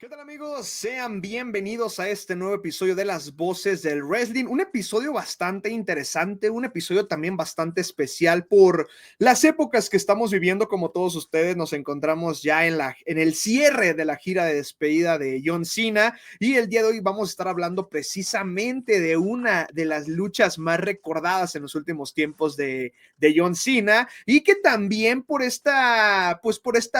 ¿Qué tal, amigos? Sean bienvenidos a este nuevo episodio de Las Voces del Wrestling, un episodio bastante interesante, un episodio también bastante especial por las épocas que estamos viviendo. Como todos ustedes, nos encontramos ya en el cierre de la gira de despedida de John Cena, y el día de hoy vamos a estar hablando precisamente de una de las luchas más recordadas en los últimos tiempos de John Cena, y que también por esta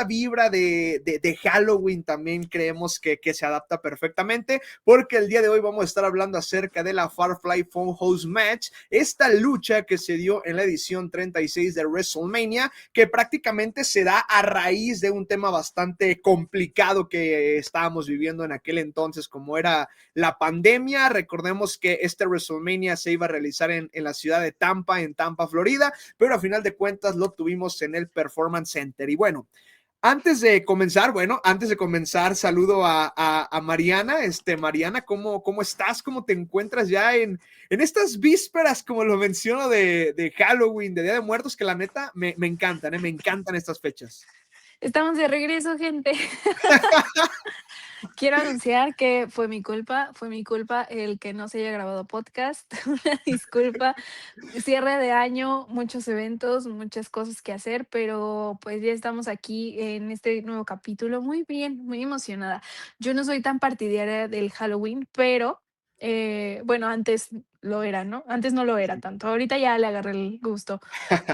vibra de Halloween también creemos que se adapta perfectamente, porque el día de hoy vamos a estar hablando acerca de la Firefly Funhouse Match, esta lucha que se dio en la edición 36 de WrestleMania, que prácticamente se da a raíz de un tema bastante complicado que estábamos viviendo en aquel entonces, como era la pandemia. Recordemos que este WrestleMania se iba a realizar en la ciudad de Tampa, en Tampa, Florida, pero a final de cuentas lo tuvimos en el Performance Center. Y bueno, antes de comenzar, saludo a Mariana. Mariana, ¿cómo estás? ¿Cómo te encuentras ya en estas vísperas, como lo menciono, de Halloween, de Día de Muertos, que la neta me encantan, me encantan estas fechas? Estamos de regreso, gente. Quiero anunciar que fue mi culpa el que no se haya grabado podcast. Una disculpa. Cierre de año, muchos eventos, muchas cosas que hacer, pero pues ya estamos aquí en este nuevo capítulo. Muy bien, muy emocionada. Yo no soy tan partidaria del Halloween, pero bueno, antes lo era, ¿no? Antes no lo era Sí. tanto. Ahorita ya le agarré el gusto.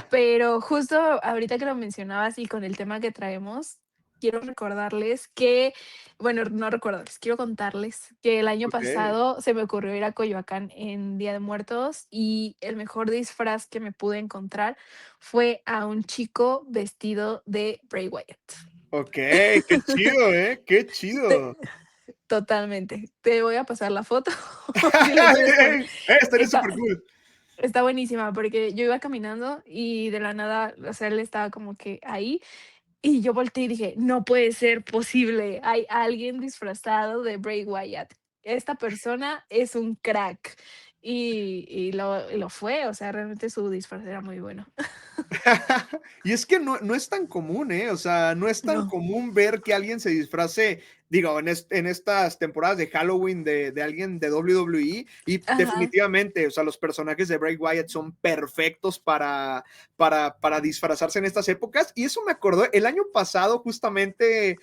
Pero justo ahorita que lo mencionabas y con el tema que traemos, quiero recordarles que, bueno, no recordarles, quiero contarles que el año Ok, pasado se me ocurrió ir a Coyoacán en Día de Muertos y el mejor disfraz que me pude encontrar fue a un chico vestido de Bray Wyatt. ok, qué chido, qué Te- chido. Totalmente. Te voy a pasar la foto si la quieres poner. Estaría Está, súper cool. Está buenísima porque yo iba caminando y de la nada, o sea, él estaba como que ahí y yo volteé y dije: "No puede ser posible, hay alguien disfrazado de Bray Wyatt. Esta persona es un crack". Y lo fue, o sea, realmente su disfraz era muy bueno. Y es que no es tan común, o sea, no es tan No. común ver que alguien se disfrace, digo, en estas temporadas de Halloween de alguien de WWE, y Ajá. definitivamente, o sea, los personajes de Bray Wyatt son perfectos para disfrazarse en estas épocas. Y eso me acordó el año pasado, justamente.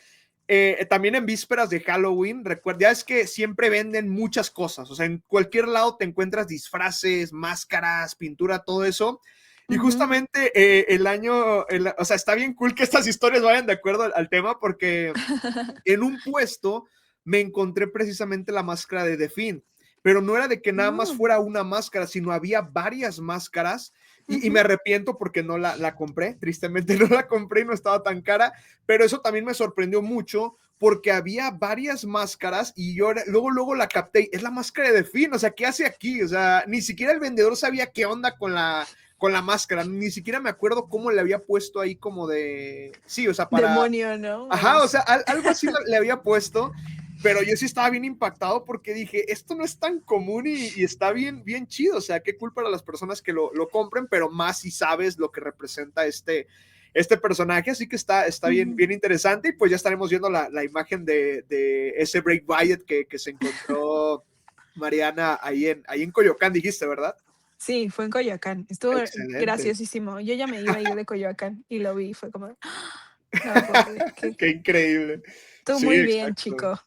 También en vísperas de Halloween, recuerda, ya es que siempre venden muchas cosas, o sea, en cualquier lado te encuentras disfraces, máscaras, pintura, todo eso. Y Ujú. justamente o sea, está bien cool que estas historias vayan de acuerdo al tema, porque en un puesto me encontré precisamente la máscara de The Fiend, pero no era de que nada más Mm, fuera una máscara, sino había varias máscaras. Y me ujú. arrepiento porque no la compré, tristemente no la compré y no estaba tan cara, pero eso también me sorprendió mucho porque había varias máscaras y yo luego la capté, es la máscara de The Fiend, o sea, ¿qué hace aquí? O sea, ni siquiera el vendedor sabía qué onda con la máscara, ni siquiera me acuerdo cómo le había puesto ahí como de, sí, o sea, para, Demonio, ¿no? ajá, o sea, algo así le había puesto, pero yo sí estaba bien impactado porque dije, esto no es tan común y está bien, bien chido. O sea, qué cool para las personas que lo compren, pero más si sabes lo que representa este personaje. Así que está bien, Ujú. bien interesante. Y pues ya estaremos viendo la imagen de ese Bray Wyatt que se encontró Mariana ahí en Coyoacán, dijiste, ¿verdad? Sí, fue en Coyoacán. Estuvo Excelente. graciosísimo. Yo ya me iba a ir de Coyoacán y lo vi y fue como, no lo puedo creer. Que Qué increíble. tú Sí, muy bien, exacto. chico.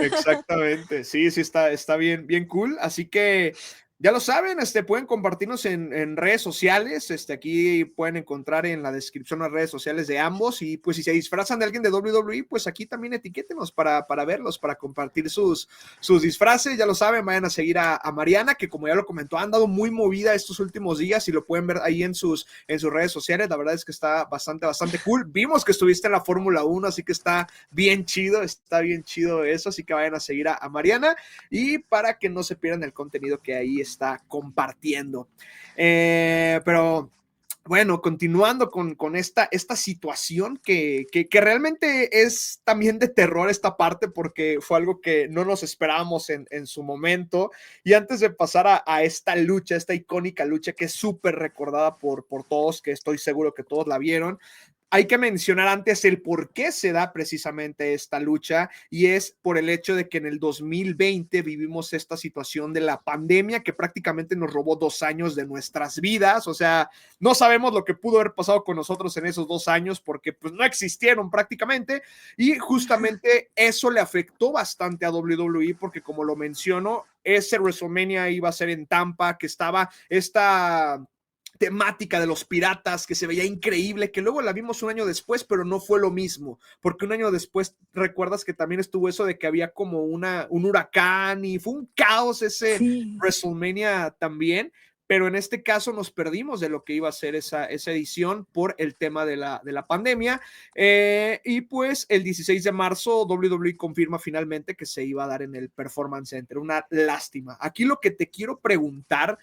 Exactamente, sí, sí está bien, bien cool. Así que ya lo saben, pueden compartirnos en redes sociales. Aquí pueden encontrar en la descripción las redes sociales de ambos. Y pues si se disfrazan de alguien de WWE, pues aquí también etiquétenos para verlos, para compartir sus disfraces. Ya lo saben, vayan a seguir a Mariana, que como ya lo comentó, ha andado muy movida estos últimos días y lo pueden ver ahí en sus redes sociales. La verdad es que está bastante, bastante cool. Vimos que estuviste en la Fórmula 1, así que está bien chido eso, así que vayan a seguir a Mariana y para que no se pierdan el contenido que ahí está compartiendo. Pero bueno, continuando con esta situación que realmente es también de terror esta parte, porque fue algo que no nos esperábamos en su momento. Y antes de pasar a esta lucha, esta icónica lucha que es súper recordada por todos, que estoy seguro que todos la vieron, hay que mencionar antes el por qué se da precisamente esta lucha, y es por el hecho de que en el 2020 vivimos esta situación de la pandemia que prácticamente nos robó 2 años de nuestras vidas. O sea, no sabemos lo que pudo haber pasado con nosotros en esos 2 años porque pues no existieron prácticamente, y justamente eso le afectó bastante a WWE porque, como lo menciono, ese WrestleMania iba a ser en Tampa, que estaba esta temática de los piratas que se veía increíble, que luego la vimos un año después, pero no fue lo mismo, porque un año después recuerdas que también estuvo eso de que había como un huracán y fue un caos ese Sí. WrestleMania también, pero en este caso nos perdimos de lo que iba a ser esa edición por el tema de la pandemia, y pues el 16 de marzo WWE confirma finalmente que se iba a dar en el Performance Center. Una lástima. Aquí lo que te quiero preguntar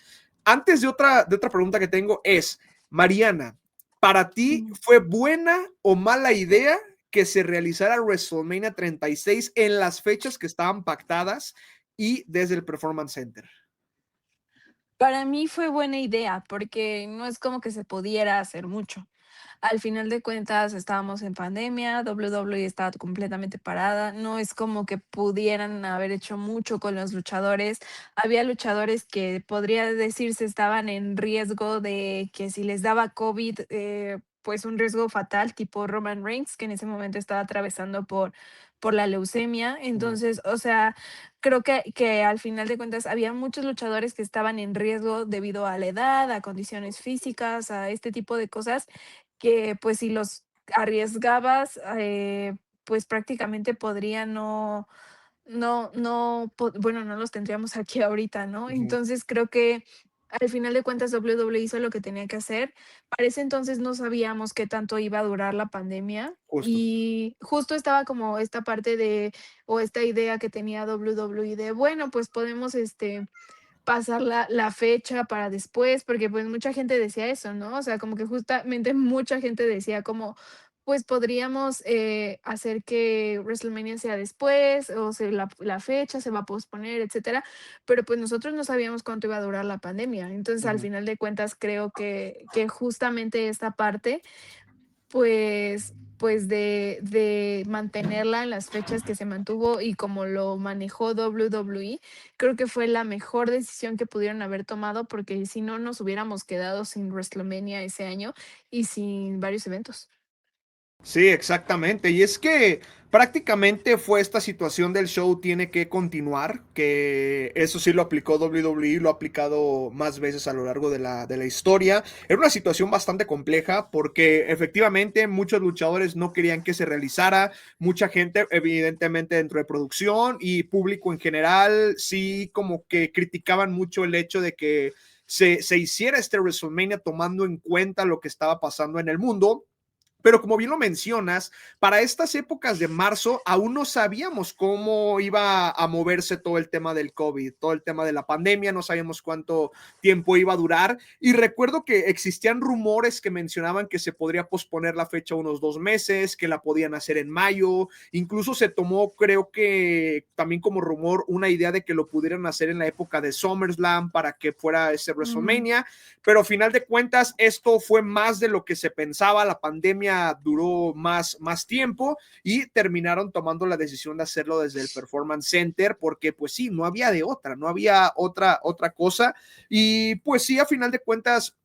antes de otra pregunta que tengo es, Mariana, ¿para ti fue buena o mala idea que se realizara WrestleMania 36 en las fechas que estaban pactadas y desde el Performance Center? Para mí fue buena idea, porque no es como que se pudiera hacer mucho. Al final de cuentas, estábamos en pandemia, WWE estaba completamente parada, no es como que pudieran haber hecho mucho con los luchadores. Había luchadores que podría decirse estaban en riesgo de que si les daba COVID, pues un riesgo fatal, tipo Roman Reigns, que en ese momento estaba atravesando por la leucemia. Entonces, o sea, creo que al final de cuentas había muchos luchadores que estaban en riesgo debido a la edad, a condiciones físicas, a este tipo de cosas, que pues si los arriesgabas, pues prácticamente podrían bueno, no los tendríamos aquí ahorita, ¿no? Ujú, Entonces, creo que al final de cuentas WWE hizo lo que tenía que hacer. Para ese entonces no sabíamos qué tanto iba a durar la pandemia, justo. y justo estaba como esta parte de o esta idea que tenía WWE de, bueno, pues podemos, pasar la fecha para después, porque, pues, mucha gente decía eso, ¿no? O sea, como que justamente mucha gente decía como, pues, podríamos, hacer que WrestleMania sea después, o sea, la fecha se va a posponer, etcétera, pero, pues, nosotros no sabíamos cuánto iba a durar la pandemia. Entonces, al Ujú. final de cuentas, creo que justamente esta parte pues de mantenerla en las fechas que se mantuvo y como lo manejó WWE, creo que fue la mejor decisión que pudieron haber tomado, porque si no nos hubiéramos quedado sin WrestleMania ese año y sin varios eventos. Sí, exactamente. Y es que prácticamente fue esta situación del show tiene que continuar, que eso sí lo aplicó WWE, lo ha aplicado más veces a lo largo de la historia. Era una situación bastante compleja porque efectivamente muchos luchadores no querían que se realizara, mucha gente evidentemente dentro de producción y público en general sí como que criticaban mucho el hecho de que se hiciera este WrestleMania tomando en cuenta lo que estaba pasando en el mundo. Pero como bien lo mencionas, para estas épocas de marzo aún no sabíamos cómo iba a moverse todo el tema del COVID, todo el tema de la pandemia, no sabíamos cuánto tiempo iba a durar. Y recuerdo que existían rumores que mencionaban que se podría posponer la fecha unos 2 meses, que la podían hacer en mayo. Incluso se tomó, creo que también como rumor, una idea de que lo pudieran hacer en la época de SummerSlam para que fuera ese Mm, WrestleMania, pero a final de cuentas esto fue más de lo que se pensaba, la pandemia duró más tiempo y terminaron tomando la decisión de hacerlo desde el Performance Center porque pues sí, no había de otra, no había otra cosa, y pues sí, a final de cuentas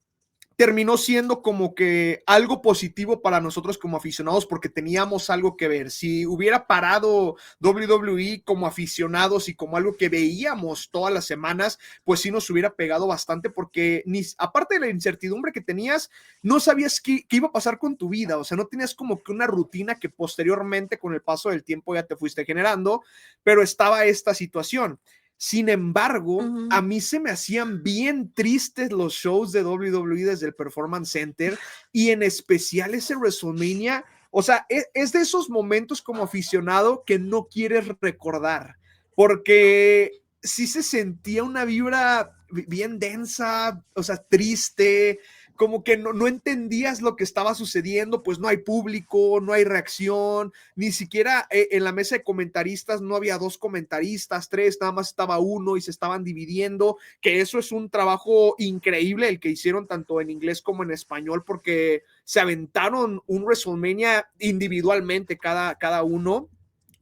terminó siendo como que algo positivo para nosotros como aficionados porque teníamos algo que ver. Si hubiera parado WWE como aficionados y como algo que veíamos todas las semanas, pues sí nos hubiera pegado bastante porque ni, aparte de la incertidumbre que tenías, no sabías qué iba a pasar con tu vida. O sea, no tenías como que una rutina que posteriormente con el paso del tiempo ya te fuiste generando, pero estaba esta situación. Sin embargo, ujú. a mí se me hacían bien tristes los shows de WWE desde el Performance Center y en especial ese WrestleMania. O sea, es de esos momentos como aficionado que no quieres recordar porque sí se sentía una vibra bien densa, o sea, triste, como que no entendías lo que estaba sucediendo, pues no hay público, no hay reacción, ni siquiera en la mesa de comentaristas no había 2 comentaristas, 3, nada más estaba uno y se estaban dividiendo, que eso es un trabajo increíble el que hicieron tanto en inglés como en español, porque se aventaron un WrestleMania individualmente cada uno,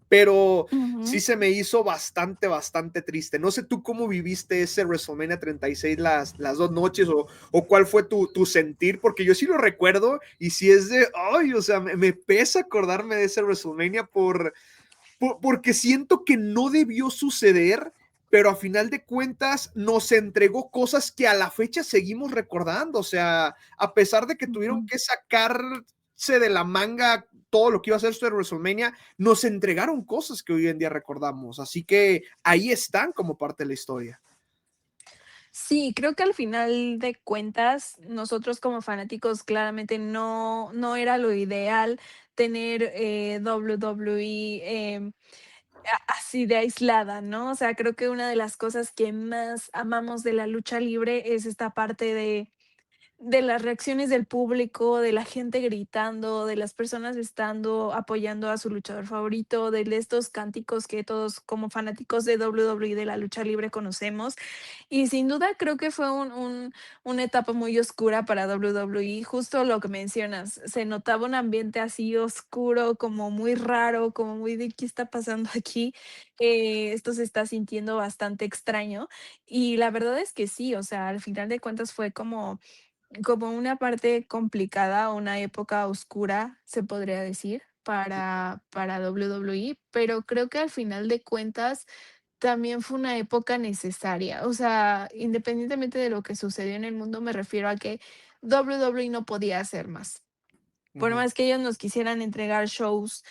pero sí Ujú. se me hizo bastante triste. No sé tú cómo viviste ese WrestleMania 36 las 2 noches o cuál fue tu sentir, porque yo sí lo recuerdo y sí es de, ay, o sea, me pesa acordarme de ese WrestleMania porque siento que no debió suceder, pero a final de cuentas nos entregó cosas que a la fecha seguimos recordando. O sea, a pesar de que tuvieron Ujú. que sacarse de la manga todo lo que iba a ser esto de WrestleMania, nos entregaron cosas que hoy en día recordamos. Así que ahí están como parte de la historia. Sí, creo que al final de cuentas, nosotros como fanáticos claramente no era lo ideal tener, WWE, así de aislada, ¿no? O sea, creo que una de las cosas que más amamos de la lucha libre es esta parte de las reacciones del público, de la gente gritando, de las personas estando apoyando a su luchador favorito, de estos cánticos que todos como fanáticos de WWE, de la lucha libre conocemos. Y sin duda creo que fue una etapa muy oscura para WWE, justo lo que mencionas, se notaba un ambiente así oscuro, como muy raro, como muy de ¿qué está pasando aquí? Esto se está sintiendo bastante extraño. Y la verdad es que sí, o sea, al final de cuentas fue como una parte complicada, una época oscura, se podría decir, para WWE, pero creo que al final de cuentas también fue una época necesaria. O sea, independientemente de lo que sucedió en el mundo, me refiero a que WWE no podía hacer más. Por Ujú, más que ellos nos quisieran entregar shows,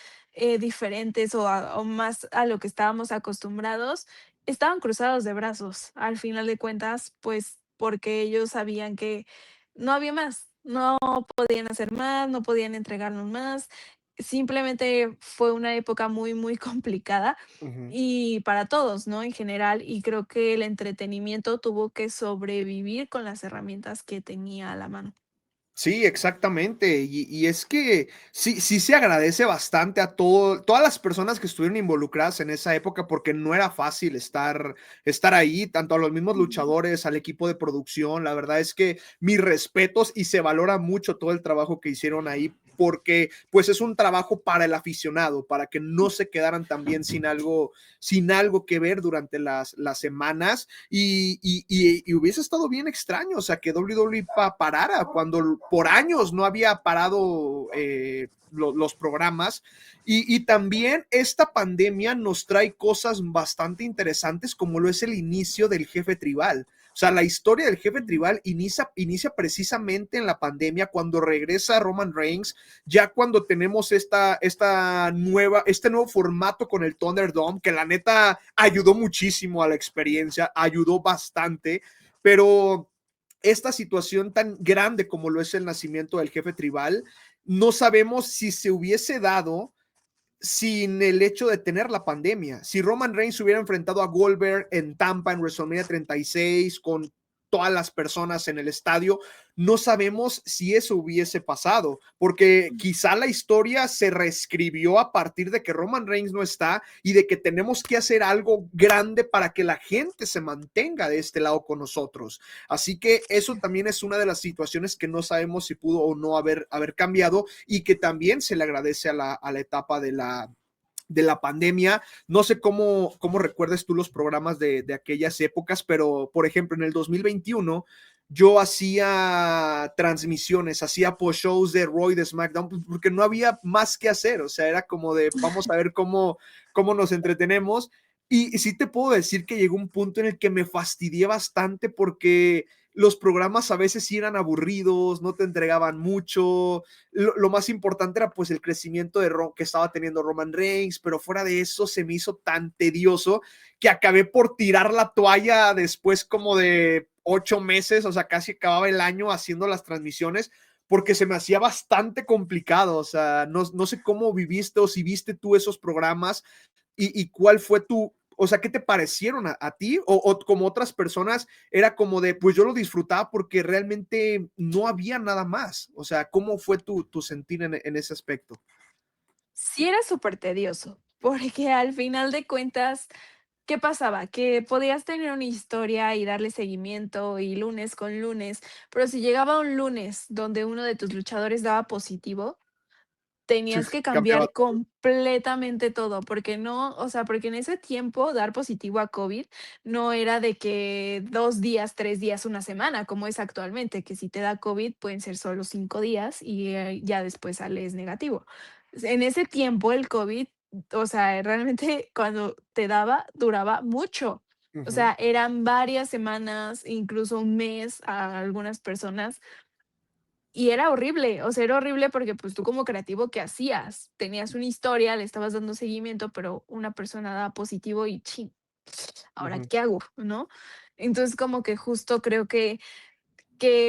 diferentes o más a lo que estábamos acostumbrados, estaban cruzados de brazos, al final de cuentas, pues, porque ellos sabían que no había más, no podían hacer más, no podían entregarnos más. Simplemente fue una época muy, muy complicada ujú. y para todos, ¿no? En general, y creo que el entretenimiento tuvo que sobrevivir con las herramientas que tenía a la mano. Sí, exactamente. Y es que sí se agradece bastante a todas las personas que estuvieron involucradas en esa época, porque no era fácil estar ahí, tanto a los mismos Ujú. luchadores, al equipo de producción. La verdad es que mis respetos y se valora mucho todo el trabajo que hicieron ahí, porque pues es un trabajo para el aficionado, para que no se quedaran también sin algo que ver durante las semanas y hubiese estado bien extraño, o sea, que WWE parara cuando por años no había parado los programas y también esta pandemia nos trae cosas bastante interesantes como lo es el inicio del jefe tribal. O sea, la historia del jefe Ujú. tribal inicia precisamente en la pandemia, cuando regresa Roman Reigns, ya cuando tenemos este nuevo formato con el Thunderdome, que la neta ayudó muchísimo a la experiencia, ayudó bastante, pero esta situación tan grande como lo es el nacimiento del jefe tribal, no sabemos si se hubiese dado sin el hecho de tener la pandemia. Si Roman Reigns hubiera enfrentado a Goldberg en Tampa en WrestleMania 36 con todas las personas en el estadio, no sabemos si eso hubiese pasado, porque quizá la historia se reescribió a partir de que Roman Reigns no está y de que tenemos que hacer algo grande para que la gente se mantenga de este lado con nosotros. Así que eso también es una de las situaciones que no sabemos si pudo o no haber cambiado y que también se le agradece a la etapa de la pandemia. No sé cómo recuerdes tú los programas de aquellas épocas, pero por ejemplo en el 2021 yo hacía transmisiones, hacía post-shows de Raw y de SmackDown, porque no había más que hacer, o sea, era como de vamos a ver cómo nos entretenemos. Y sí te puedo decir que llegó un punto en el que me fastidié bastante porque los programas a veces sí eran aburridos, no te entregaban mucho, lo más importante era pues el crecimiento que estaba teniendo Roman Reigns, pero fuera de eso se me hizo tan tedioso que acabé por tirar la toalla después como de 8 meses, o sea, casi acababa el año haciendo las transmisiones porque se me hacía bastante complicado, o sea, no sé cómo viviste o si viste tú esos programas y cuál fue o sea, qué te parecieron a ti? O como otras personas, era como de, pues yo lo disfrutaba porque realmente no había nada más. O sea, ¿cómo fue tu sentir en ese aspecto? Sí era súper tedioso, porque al final de cuentas, ¿qué pasaba? Que podías tener una historia y darle seguimiento y lunes con lunes, pero si llegaba un lunes donde uno de tus luchadores daba positivo, Sí, tenías que cambiaba cambiar todo. completamente todo, porque no, o sea, porque en ese tiempo dar positivo a COVID no era de que 2 días, 3 días, una semana, como es actualmente, que si te da COVID pueden ser solo 5 días y, ya después sales negativo. En ese tiempo el COVID, o sea, realmente cuando te daba, duraba mucho. O Ujú, sea, eran varias semanas, incluso un mes a algunas personas. Y era horrible, o sea, era horrible porque, pues, tú como creativo, ¿qué hacías? Tenías una historia, le estabas dando seguimiento, pero una persona daba positivo y chin, ¿ahora ujú. qué hago?, ¿no? Entonces, como que justo creo que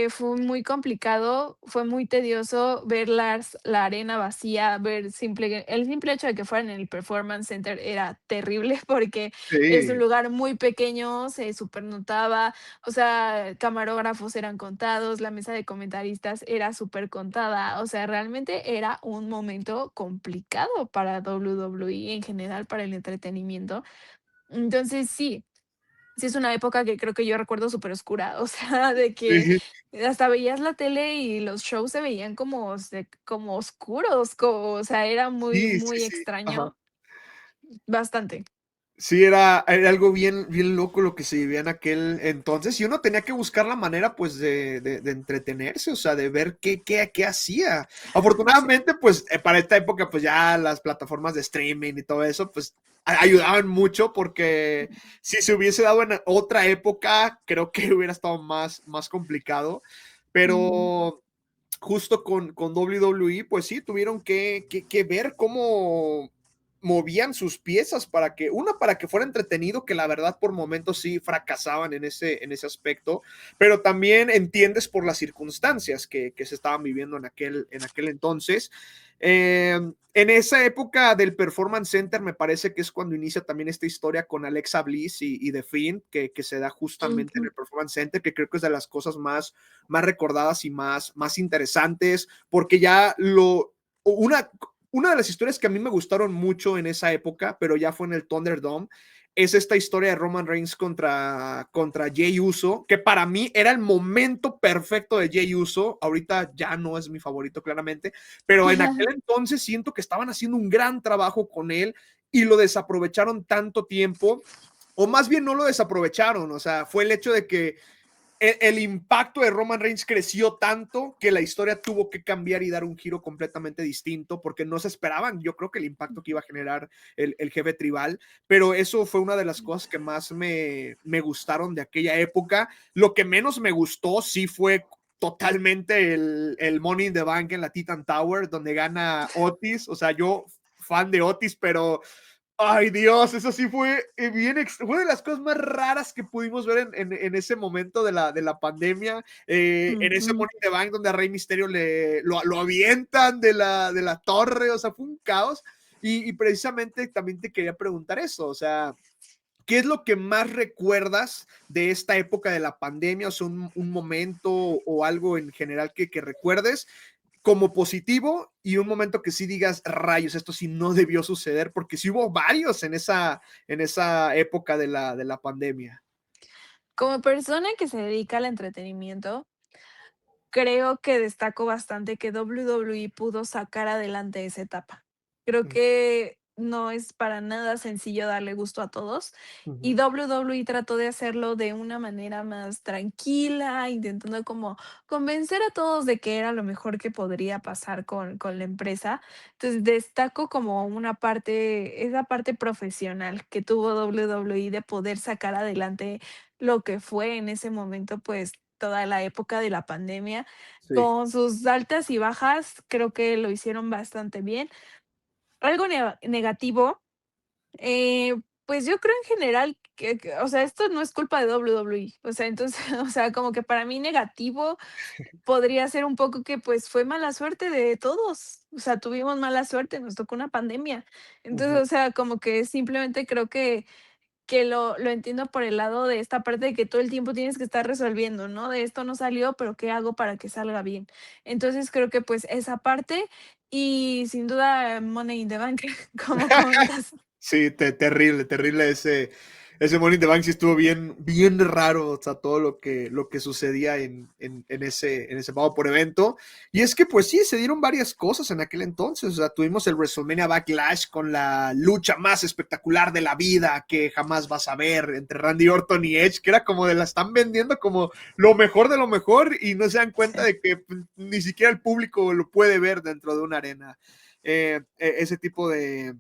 fue muy complicado, fue muy tedioso ver la arena vacía, ver el simple hecho de que fueran en el Performance Center era terrible, porque es un Sí, lugar muy pequeño, se supernotaba, o sea, camarógrafos eran contados, la mesa de comentaristas era supercontada, o sea, realmente era un momento complicado para WWE, en general para el entretenimiento. Entonces sí, es una época que creo que yo recuerdo superoscura, o sea, de que sí, hasta veías la tele y los shows se veían como oscuros, o sea, era muy, sí, sí, muy sí. Ajá. extraño, bastante. Sí, era algo bien, bien loco lo que se vivía en aquel entonces y uno tenía que buscar la manera pues de entretenerse, o sea, de ver qué hacía. Sí. Afortunadamente pues para esta época pues ya las plataformas de streaming y todo eso pues ayudaban mucho porque si se hubiese dado en otra época creo que hubiera estado más complicado, Ujú. pero justo con WWE, pues sí, tuvieron que ver cómo movían sus piezas para que fuera entretenido, que la verdad por momentos sí fracasaban en ese aspecto, pero también entiendes por las circunstancias que se estaban viviendo en aquel entonces. En esa época del Performance Center me parece que es cuando inicia también esta historia con Alexa Bliss y The Fiend, que se da justamente en Ujú. el Performance Center, que creo que es de las cosas más recordadas y más interesantes, porque ya una de las historias que a mí me gustaron mucho en esa época, pero ya fue en el Thunderdome, es esta historia de Roman Reigns contra Jey Uso, que para mí era el momento perfecto de Jey Uso. Ahorita ya no es mi favorito, claramente, pero en aquel entonces siento que estaban haciendo un gran trabajo con él y lo desaprovecharon tanto tiempo, o más bien no lo desaprovecharon, o sea, fue el hecho de que el impacto de Roman Reigns creció tanto que la historia tuvo que cambiar y dar un giro completamente distinto porque no se esperaban, yo creo que el impacto que iba a generar el jefe tribal, pero eso fue una de las cosas que más me gustaron de aquella época. Lo que menos me gustó sí fue totalmente el Money in the Bank en la Titan Tower, donde gana Otis, o sea, yo fan de Otis, pero ay, Dios, eso sí fue fue de las cosas más raras que pudimos ver en ese momento de la pandemia. En ese Ujú. Money in the Bank donde a Rey Misterio lo avientan de la torre, o sea, fue un caos. Y precisamente también te quería preguntar eso, o sea, ¿qué es lo que más recuerdas de esta época de la pandemia? O sea, un momento o algo en general que recuerdes como positivo y un momento que sí digas, rayos, esto sí no debió suceder, porque sí hubo varios en esa época de la pandemia. Como persona que se dedica al entretenimiento, creo que destaco bastante que WWE pudo sacar adelante esa etapa. Creo Mm, que no es para nada sencillo darle gusto a todos, y ujú. WWE trató de hacerlo de una manera más tranquila, intentando como convencer a todos de que era lo mejor que podría pasar con la empresa. Entonces, destaco como una parte esa parte profesional que tuvo WWE de poder sacar adelante lo que fue en ese momento, pues, toda la época de la pandemia. Sí, Con sus altas y bajas, creo que lo hicieron bastante bien. Algo negativo, pues, yo creo en general o sea, esto no es culpa de WWE, o sea, entonces, o sea, como que para mí negativo podría ser un poco que, pues, fue mala suerte de todos, o sea, tuvimos mala suerte, nos tocó una pandemia. Entonces, ujú, o sea, como que simplemente creo que que lo entiendo por el lado de esta parte de que todo el tiempo tienes que estar resolviendo, ¿no? De esto no salió, pero ¿qué hago para que salga bien? Entonces creo que pues esa parte y sin duda Money in the Bank, como comentas. Sí, terrible, terrible ese Money in the Bank. Sí estuvo bien, bien raro, o sea, todo lo que sucedía en ese pago por evento. Y es que, pues sí, se dieron varias cosas en aquel entonces. O sea, tuvimos el WrestleMania Backlash con la lucha más espectacular de la vida que jamás vas a ver entre Randy Orton y Edge, que era como de la están vendiendo como lo mejor de lo mejor y no se dan cuenta Sí. de que pues, ni siquiera el público lo puede ver dentro de una arena. Ese tipo de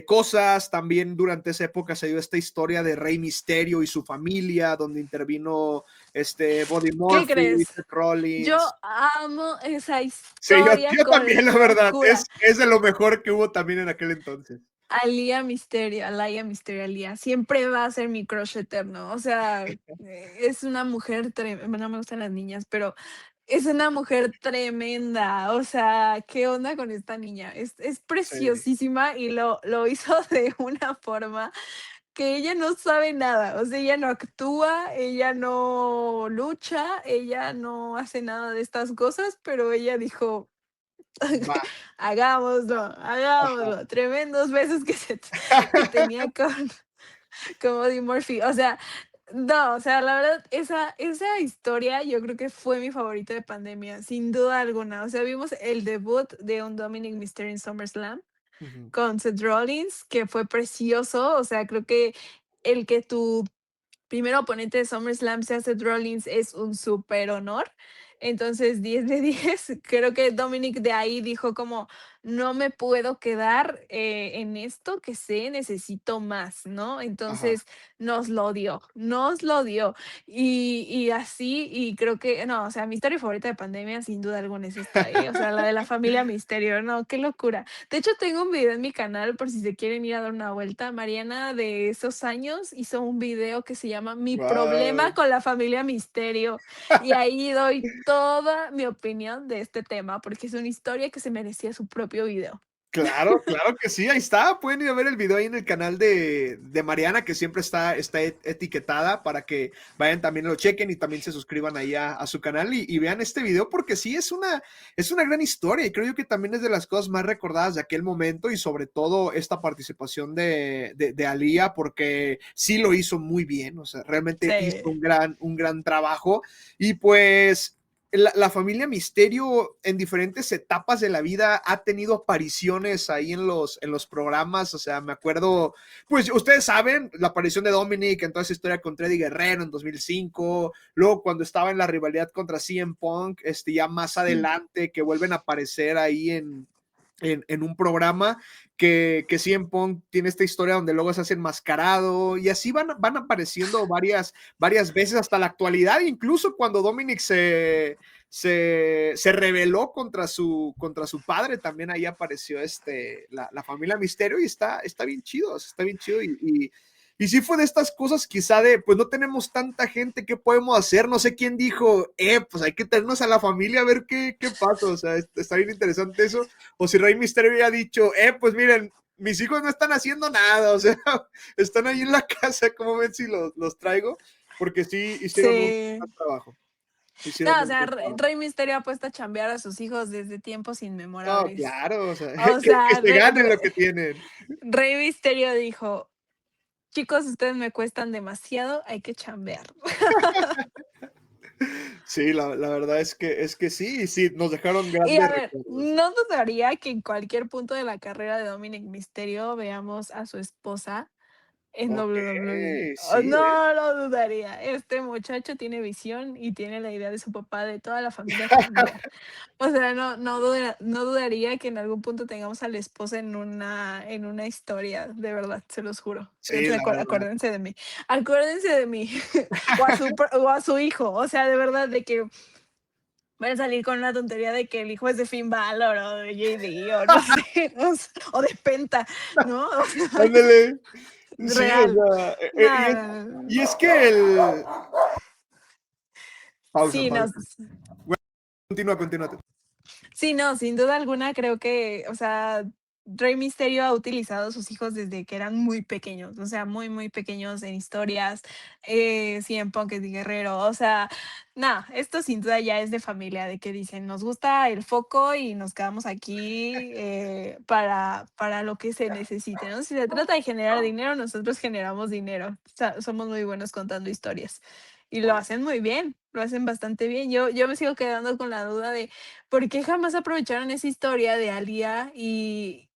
cosas. También durante esa época se dio esta historia de Rey Misterio y su familia, donde intervino Buddy ¿Qué Murphy, crees? Seth Yo Rollins. amo esa Sí, yo, historia yo con también, la verdad, locura. es de lo mejor que hubo también en aquel entonces. Alaya Misterio, Alía, siempre va a ser mi crush eterno. O sea, es una mujer tremenda, no me gustan las niñas, pero es una mujer tremenda. O sea, ¿qué onda con esta niña? Es Sí, preciosísima y lo hizo de una forma que ella no sabe nada. O sea, ella no actúa, ella no lucha, ella no hace nada de estas cosas, pero ella dijo: va. Hagámoslo, Ajá. hagámoslo. Tremendos besos que tenía con Eddie Murphy. O sea, no, o sea, la verdad, esa historia yo creo que fue mi favorita de pandemia, sin duda alguna. O sea, vimos el debut de un Dominic Mysterio en SummerSlam Ujú. con Seth Rollins, que fue precioso. O sea, creo que el que tu primer oponente de SummerSlam sea Seth Rollins es un súper honor. Entonces, 10 de 10. Creo que Dominic de ahí dijo como, no me puedo quedar en esto que sé, necesito más, ¿no? Ajá. Entonces, nos lo dio, nos lo dio. Y así, y creo que, no, o sea, mi historia favorita de pandemia sin duda alguna es esta, ¿eh? O sea, la de la familia Misterio, no, qué locura. De hecho, tengo un video en mi canal por si se quieren ir a dar una vuelta. Mariana de esos años hizo un video que se llama Mi problema Wow. con la familia Misterio. Y ahí doy toda mi opinión de este tema, porque es una historia que se merecía su propio video. Claro, claro que sí, ahí está. Pueden ir a ver el video ahí en el canal de Mariana, que siempre está etiquetada para que vayan también lo chequen y también se suscriban ahí a su canal y vean este video, porque sí es una gran historia y creo yo que también es de las cosas más recordadas de aquel momento y sobre todo esta participación de Alía, porque sí lo hizo muy bien, o sea, realmente hizo Sí. un gran trabajo y pues la familia Misterio en diferentes etapas de la vida ha tenido apariciones ahí en los programas. O sea, me acuerdo, pues ustedes saben, la aparición de Dominic en toda esa historia contra Eddie Guerrero en 2005. Luego, cuando estaba en la rivalidad contra CM Punk, ya más adelante, que vuelven a aparecer ahí en un programa que CM Punk tiene esta historia donde luego se hace enmascarado y así van apareciendo varias veces hasta la actualidad, incluso cuando Dominic se rebeló contra su padre, también ahí apareció la familia Misterio y está bien chido, está bien chido y sí fue de estas cosas quizá de, pues no tenemos tanta gente, ¿qué podemos hacer? No sé quién dijo, pues hay que tenernos a la familia a ver qué pasa, o sea, está bien interesante eso, o si Rey Misterio había dicho, pues miren, mis hijos no están haciendo nada, o sea, están ahí en la casa, ¿cómo ven si los traigo? Porque sí hicieron un Sí. gran trabajo. Hicieron No, o un sea, buen trabajo. Rey Misterio ha puesto a chambear a sus hijos desde tiempos No, inmemorables. claro, o sea, O que sea, se ganen lo que tienen. Rey Misterio dijo: "Chicos, ustedes me cuestan demasiado, hay que chambear". Sí, la verdad es que sí, sí, nos dejaron Y a grandes ver, recuerdos. no dudaría que en cualquier punto de la carrera de Dominic Mysterio veamos a su esposa en Ok, WWE. Oh, sí, no lo dudaría. Este muchacho tiene visión y tiene la idea de su papá de toda la familia chambear. O sea, no dudaría que en algún punto tengamos a la esposa en una historia, de verdad, se los juro. sí, la verdad. Acuérdense de mí. Acuérdense de mí. O a su hijo. O sea, de verdad, de que van a salir con una tontería de que el hijo es de Finn Balor o de JD o no sé, o de Penta, ¿no? O sea, Ándale. Sí, o real. sea, y No, es, no, no. y es que Pausa, Sí, no, pausa. Bueno, continúa. sí, no, sin duda alguna creo que, o sea, Rey Misterio ha utilizado a sus hijos desde que eran muy pequeños, o sea, muy, muy pequeños en historias, CM Punk es Guerrero, o sea, nada, esto sin duda ya es de familia, de que dicen, nos gusta el foco y nos quedamos aquí para lo que se necesite, ¿no? Si se trata de generar dinero, nosotros generamos dinero, somos muy buenos contando historias. Y lo hacen muy bien, lo hacen bastante bien. Yo me sigo quedando con la duda de ¿por qué jamás aprovecharon esa historia de Aaliyah y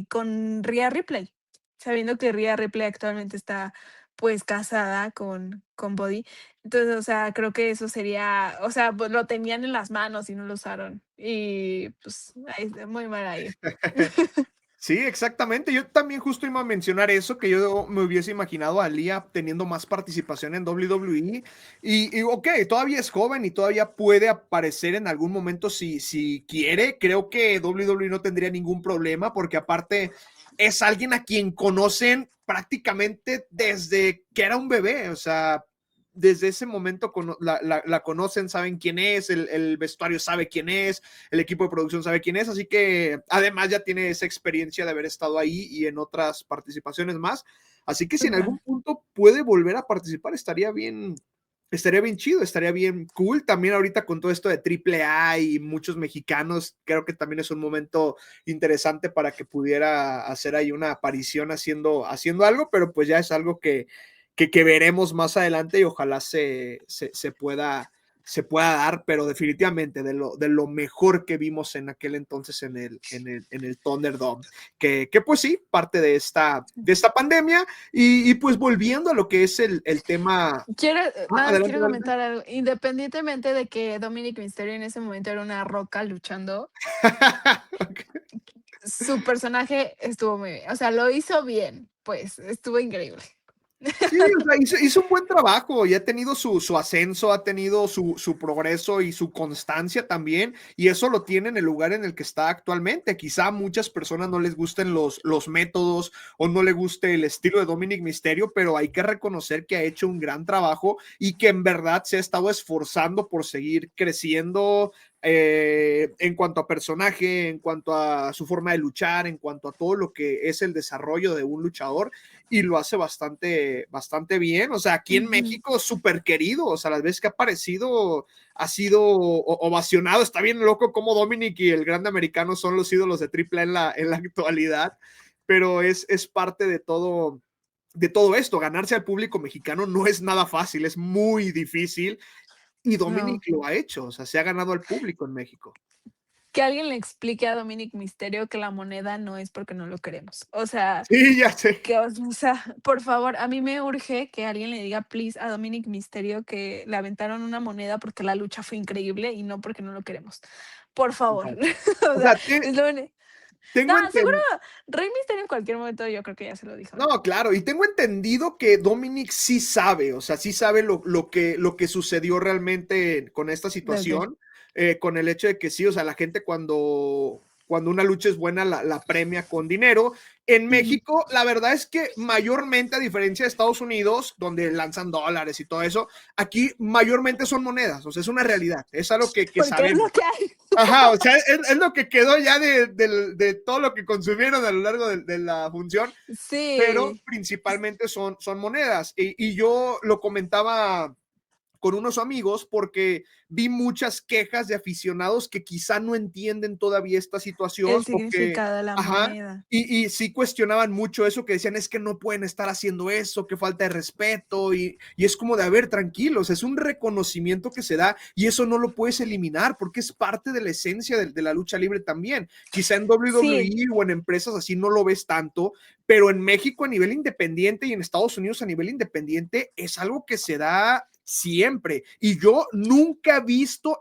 con Rhea Ripley? Sabiendo que Rhea Ripley actualmente está, pues, casada con Buddy. Entonces, o sea, creo que eso sería, o sea, pues, lo tenían en las manos y no lo usaron. Y, pues, ahí muy mal ahí. Sí, exactamente. Yo también justo iba a mencionar eso, que yo me hubiese imaginado a Lía teniendo más participación en WWE. Y ok, todavía es joven y todavía puede aparecer en algún momento si quiere. Creo que WWE no tendría ningún problema porque aparte es alguien a quien conocen prácticamente desde que era un bebé. O sea, desde ese momento la conocen, saben quién es, el vestuario sabe quién es, el equipo de producción sabe quién es, así que además ya tiene esa experiencia de haber estado ahí y en otras participaciones más. Así que si en algún Total. punto puede volver a participar, estaría bien chido, estaría bien cool. También ahorita con todo esto de AAA y muchos mexicanos, creo que también es un momento interesante para que pudiera hacer ahí una aparición haciendo algo, pero pues ya es algo que veremos más adelante y ojalá se pueda dar, pero definitivamente de lo mejor que vimos en aquel entonces en el Thunderdome, que pues sí, parte de esta pandemia y pues volviendo a lo que es el tema. Quiero, nada más Adelante, quiero adelante. comentar algo. Independientemente de que Dominic Mysterio en ese momento era una roca luchando, Okay. su personaje estuvo muy bien. O sea, lo hizo bien, pues, estuvo increíble. Sí, o sea, hizo un buen trabajo y ha tenido su ascenso, ha tenido su progreso y su constancia también, y eso lo tiene en el lugar en el que está actualmente. Quizá a muchas personas no les gusten los métodos o no le guste el estilo de Dominic Mysterio, pero hay que reconocer que ha hecho un gran trabajo y que en verdad se ha estado esforzando por seguir creciendo en cuanto a personaje, en cuanto a su forma de luchar, en cuanto a todo lo que es el desarrollo de un luchador y lo hace bastante bien. O sea, aquí en Ujú. México, súper querido. O sea, las veces que ha aparecido, ha sido ovacionado. Está bien loco como Dominic y el grande americano son los ídolos de AAA en la actualidad, pero es parte de todo esto. Ganarse al público mexicano no es nada fácil, es muy difícil. Y No. Dominic lo ha hecho, o sea, se ha ganado al público en México. Que alguien le explique a Dominic Mysterio que la moneda no es porque no lo queremos. O sea, Sí, ya sé. que, o sea, por favor, a mí me urge que alguien le diga, please, a Dominic Mysterio que le aventaron una moneda porque la lucha fue increíble y no porque no lo queremos. Por favor. O O sea, sea, es lo único. No, tengo seguro entendido. Rey Mysterio en cualquier momento yo creo que ya se lo dijo, ¿no? No, claro, y tengo entendido que Dominic sí sabe, o sea, sí sabe lo que sucedió realmente con esta Ok. situación, con el hecho de que sí, o sea, la gente cuando una lucha es buena la premia con dinero. En Ujú. México, la verdad es que mayormente, a diferencia de Estados Unidos, donde lanzan dólares y todo eso, aquí mayormente son monedas, o sea, es una realidad, es algo que Porque es lo sabemos. que hay. Ajá, o sea, es lo que quedó ya de todo lo que consumieron a lo largo de la función, pero Sí. principalmente son monedas. Y yo lo comentaba con unos amigos porque vi muchas quejas de aficionados que quizá no entienden todavía esta El situación o que, significado de la ajá, moneda. y sí cuestionaban mucho eso, que decían es que no pueden estar haciendo eso, que falta de respeto, y es como de, a ver, tranquilos, es un reconocimiento que se da y eso no lo puedes eliminar porque es parte de la esencia de la lucha libre también. Quizá en Sí, WWE o en empresas así no lo ves tanto, pero en México a nivel independiente y en Estados Unidos a nivel independiente es algo que se da siempre. Y yo nunca he visto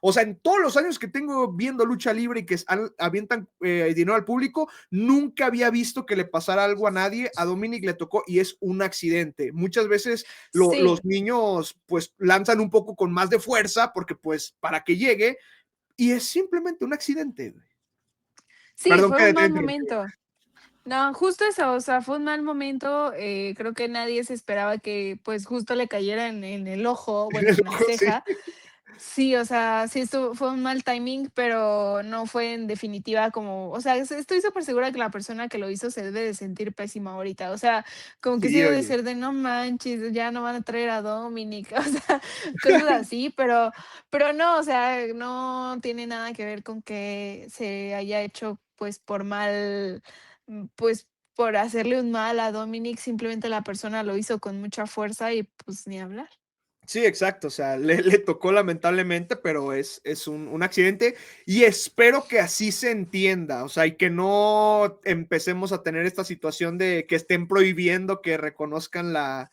o sea, en todos los años que tengo viendo lucha libre y que avientan dinero al público, nunca había visto que le pasara algo a nadie. A Dominic le tocó y es un accidente. Muchas veces sí. los niños pues lanzan un poco con más de fuerza porque pues para que llegue y es simplemente un accidente. Sí, Perdón fue que un te mal interrumpí. momento. No, justo eso, o sea, fue un mal momento, creo que nadie se esperaba que, pues, justo le cayera en el ojo, bueno, en la Sí. ceja, Sí, o sea, sí fue un mal timing, pero no fue en definitiva como, o sea, estoy súper segura que la persona que lo hizo se debe de sentir pésima ahorita, o sea, como que sí Sí, debe de oye. ser de no manches, ya no van a traer a Dominic, o sea, cosas así, pero no, o sea, no tiene nada que ver con que se haya hecho pues por mal, pues por hacerle un mal a Dominic, simplemente la persona lo hizo con mucha fuerza y pues ni hablar. Sí, exacto, o sea, le tocó lamentablemente, pero es un accidente y espero que así se entienda, o sea, y que no empecemos a tener esta situación de que estén prohibiendo que reconozcan la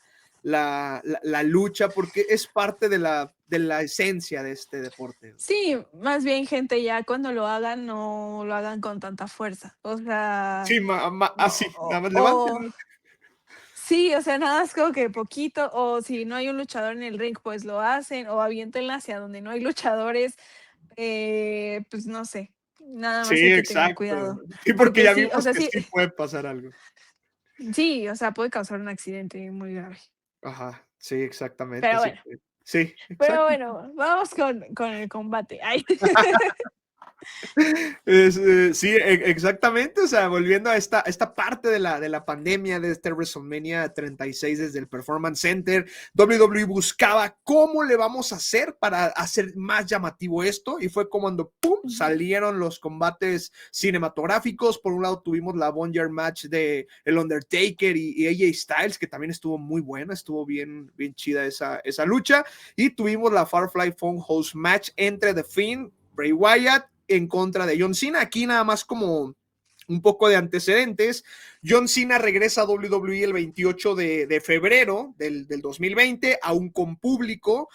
lucha, porque es parte de la esencia de este deporte. Sí, más bien, gente, ya cuando lo hagan, no lo hagan con tanta fuerza. O sea, Sí, así, nada o más o levanten. sí, o sea, nada más como que poquito, o si no hay un luchador en el ring, pues lo hacen, o aviéntenla hacia donde no hay luchadores, pues no sé, nada más hay Sí, que tener exacto. cuidado. Sí, porque Porque ya sí, o vimos sea, que sí, sí puede pasar algo. sí, o sea, puede causar un accidente muy grave. Ajá, sí, exactamente, Pero así bueno, que sí, pero exacto. bueno, vamos con el combate. Ay. Sí, exactamente, o sea, volviendo a esta parte de la pandemia de este WrestleMania 36 desde el Performance Center, WWE buscaba cómo le vamos a hacer para hacer más llamativo esto y fue como cuando ¡pum! Ujú, Salieron los combates cinematográficos. Por un lado tuvimos la Boneyard Match de El Undertaker y AJ Styles, que también estuvo muy buena, estuvo bien chida esa lucha, y tuvimos la Firefly Funhouse Match entre The Fiend, Bray Wyatt en contra de John Cena. Aquí nada más como un poco de antecedentes. John Cena regresa a WWE el 28 de febrero del 2020, aún con público,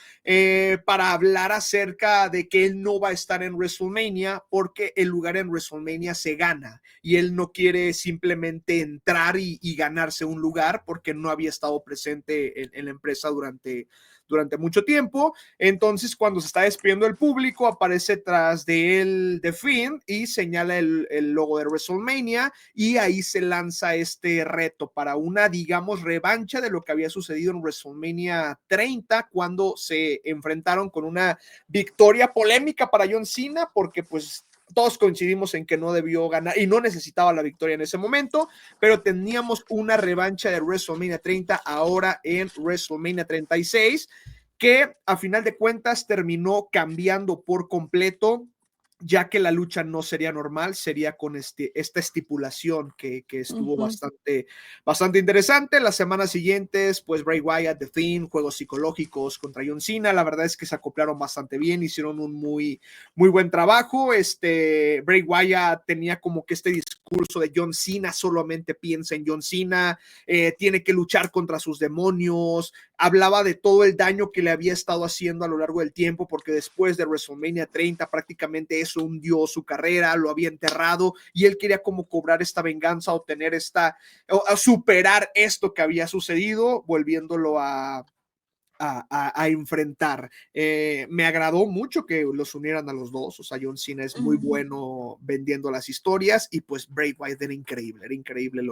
para hablar acerca de que él no va a estar en WrestleMania porque el lugar en WrestleMania se gana y él no quiere simplemente entrar y ganarse un lugar porque no había estado presente en la empresa durante mucho tiempo. Entonces, cuando se está despidiendo el público, aparece tras de él The Fiend y señala el logo de WrestleMania, y ahí se lanza este reto para una, digamos, revancha de lo que había sucedido en WrestleMania 30, cuando se enfrentaron con una victoria polémica para John Cena, porque pues todos coincidimos en que no debió ganar y no necesitaba la victoria en ese momento, pero teníamos una revancha de WrestleMania 30 ahora en WrestleMania 36, que a final de cuentas terminó cambiando por completo, ya que la lucha no sería normal, sería con esta estipulación que estuvo ujú. bastante interesante. Las semanas siguientes, pues Bray Wyatt, The Fiend, juegos psicológicos contra John Cena, la verdad es que se acoplaron bastante bien, hicieron un muy buen trabajo. Bray Wyatt tenía como que este discurso de John Cena solamente piensa en John Cena, tiene que luchar contra sus demonios, hablaba de todo el daño que le había estado haciendo a lo largo del tiempo, porque después de WrestleMania 30 prácticamente eso hundió su carrera, lo había enterrado y él quería como cobrar esta venganza o tener a superar esto que había sucedido, volviéndolo a enfrentar. Me agradó mucho que los unieran a los dos, o sea, John Cena es muy Ujú. bueno vendiendo las historias y pues Bray Wyatt era increíble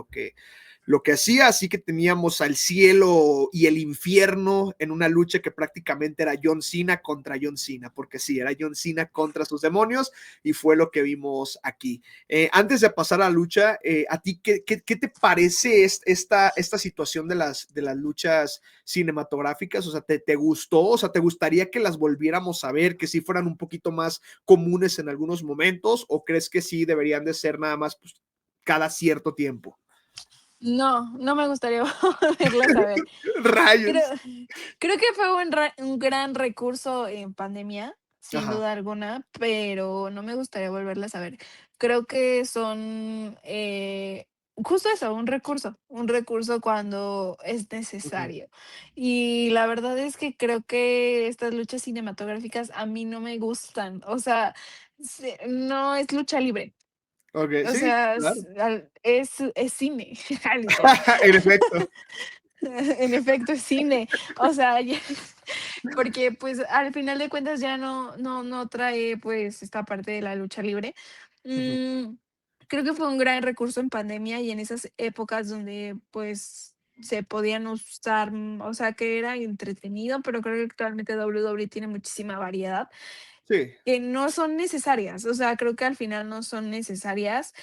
lo que hacía, así que teníamos al cielo y el infierno en una lucha que prácticamente era John Cena contra John Cena, porque sí, era John Cena contra sus demonios y fue lo que vimos aquí. Antes de pasar a la lucha, ¿a ti qué te parece esta situación de las luchas cinematográficas? O sea, ¿te gustó? O sea, ¿te gustaría que las volviéramos a ver, que sí fueran un poquito más comunes en algunos momentos? ¿O crees que sí deberían de ser nada más pues, cada cierto tiempo? No, no me gustaría volverlas a ver. Creo Rayos. creo que fue un gran recurso en pandemia, sin Ajá. duda alguna, pero no me gustaría volverlas a ver. Creo que son, justo eso, un recurso cuando es Uh-huh. necesario. Y la verdad es que creo que estas luchas cinematográficas a mí no me gustan, o sea, no es lucha libre. Ok, O sí, sea, claro. es cine, literal. En efecto. En efecto, es cine. O sea, ya porque, pues, al final de cuentas ya no trae, pues, esta parte de la lucha libre. Uh-huh. Mm, Creo que fue un gran recurso en pandemia y en esas épocas donde, pues, se podían usar, o sea, que era entretenido, pero creo que actualmente WWE tiene muchísima variedad Sí, que no son necesarias, o sea, creo que al final no son necesarias.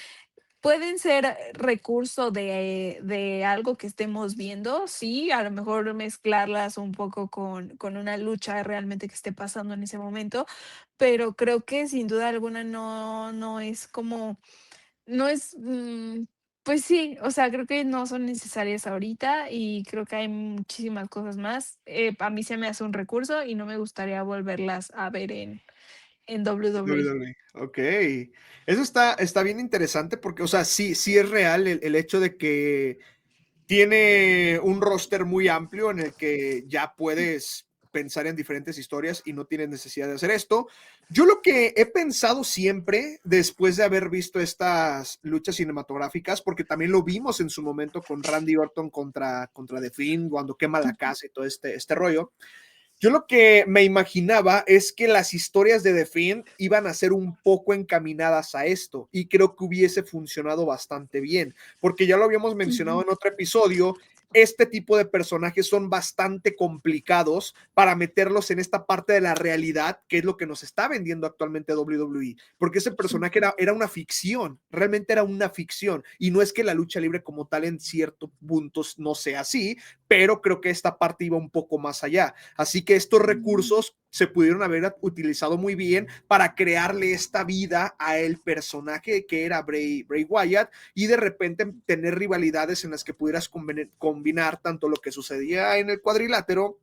Pueden ser recurso de algo que estemos viendo, sí, a lo mejor mezclarlas un poco con una lucha realmente que esté pasando en ese momento, pero creo que sin duda alguna no es como no es, pues sí, o sea, creo que no son necesarias ahorita y creo que hay muchísimas cosas más. A mí se me hace un recurso y no me gustaría volverlas a ver en WWE. WWE, okey. Eso está bien interesante porque, o sea, sí es real el hecho de que tiene un roster muy amplio en el que ya puedes pensar en diferentes historias y no tienes necesidad de hacer esto. Yo lo que he pensado siempre, después de haber visto estas luchas cinematográficas, porque también lo vimos en su momento con Randy Orton contra The Fiend, cuando quema la Ujú, casa y todo este rollo, yo lo que me imaginaba es que las historias de The Fiend iban a ser un poco encaminadas a esto y creo que hubiese funcionado bastante bien, porque ya lo habíamos mencionado ujú, en otro episodio, este tipo de personajes son bastante complicados para meterlos en esta parte de la realidad, que es lo que nos está vendiendo actualmente WWE, porque ese ujú, personaje era una ficción, realmente era una ficción, y no es que la lucha libre como tal en ciertos puntos no sea así, pero creo que esta parte iba un poco más allá. Así que estos recursos se pudieron haber utilizado muy bien para crearle esta vida a el personaje que era Bray Wyatt y de repente tener rivalidades en las que pudieras combinar tanto lo que sucedía en el cuadrilátero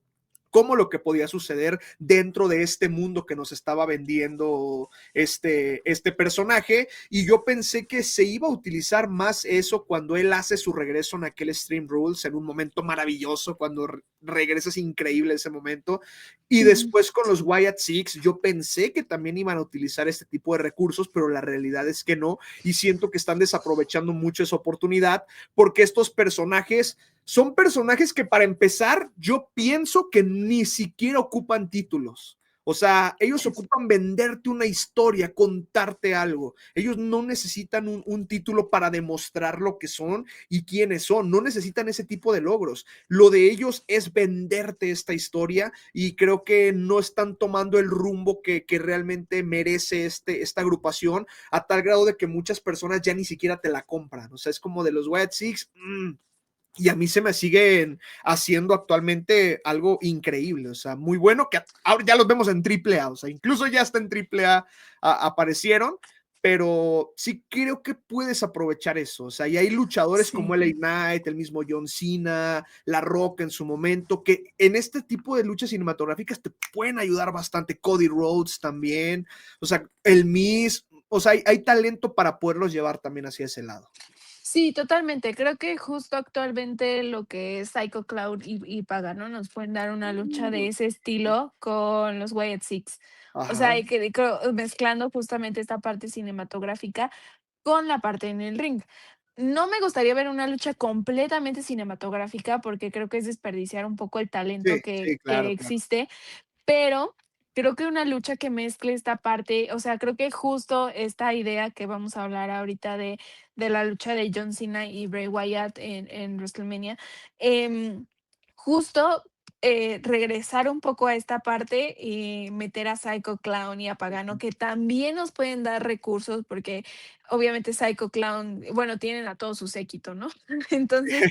como lo que podía suceder dentro de este mundo que nos estaba vendiendo este personaje. Y yo pensé que se iba a utilizar más eso cuando él hace su regreso en aquel Stream Rules, en un momento maravilloso, cuando regresa, es increíble ese momento. Y ujú. después con los Wyatt Six, yo pensé que también iban a utilizar este tipo de recursos, pero la realidad es que no. Y siento que están desaprovechando mucho esa oportunidad porque estos personajes son personajes que para empezar yo pienso que ni siquiera ocupan títulos. O sea, ellos ocupan venderte una historia, contarte algo. Ellos no necesitan un título para demostrar lo que son y quiénes son. No necesitan ese tipo de logros. Lo de ellos es venderte esta historia y creo que no están tomando el rumbo que realmente merece esta agrupación a tal grado de que muchas personas ya ni siquiera te la compran. O sea, es como de los White Six. Y a mí se me siguen haciendo actualmente algo increíble, o sea, muy bueno, que ahora ya los vemos en triple A, o sea, incluso ya está en triple A aparecieron, pero sí creo que puedes aprovechar eso, o sea, y hay luchadores como Sí. LA Knight, el mismo John Cena, La Roca en su momento, que en este tipo de luchas cinematográficas te pueden ayudar bastante, Cody Rhodes también, o sea, el Miz, o sea, hay talento para poderlos llevar también hacia ese lado. Sí, totalmente. Creo que justo actualmente lo que es Psycho Cloud y Pagano nos pueden dar una lucha de ese estilo con los Wyatt Six. O sea, Ajá, y que creo mezclando justamente esta parte cinematográfica con la parte en el ring. No me gustaría ver una lucha completamente cinematográfica, porque creo que es desperdiciar un poco el talento sí, que sí, que claro, claro. existe, pero creo que una lucha que mezcle esta parte, o sea, creo que justo esta idea que vamos a hablar ahorita de la lucha de John Cena y Bray Wyatt en WrestleMania, em, justo, regresar un poco a esta parte y meter a Psycho Clown y a Pagano, que también nos pueden dar recursos, porque obviamente Psycho Clown, bueno, tienen a todo su séquito, ¿no? Entonces,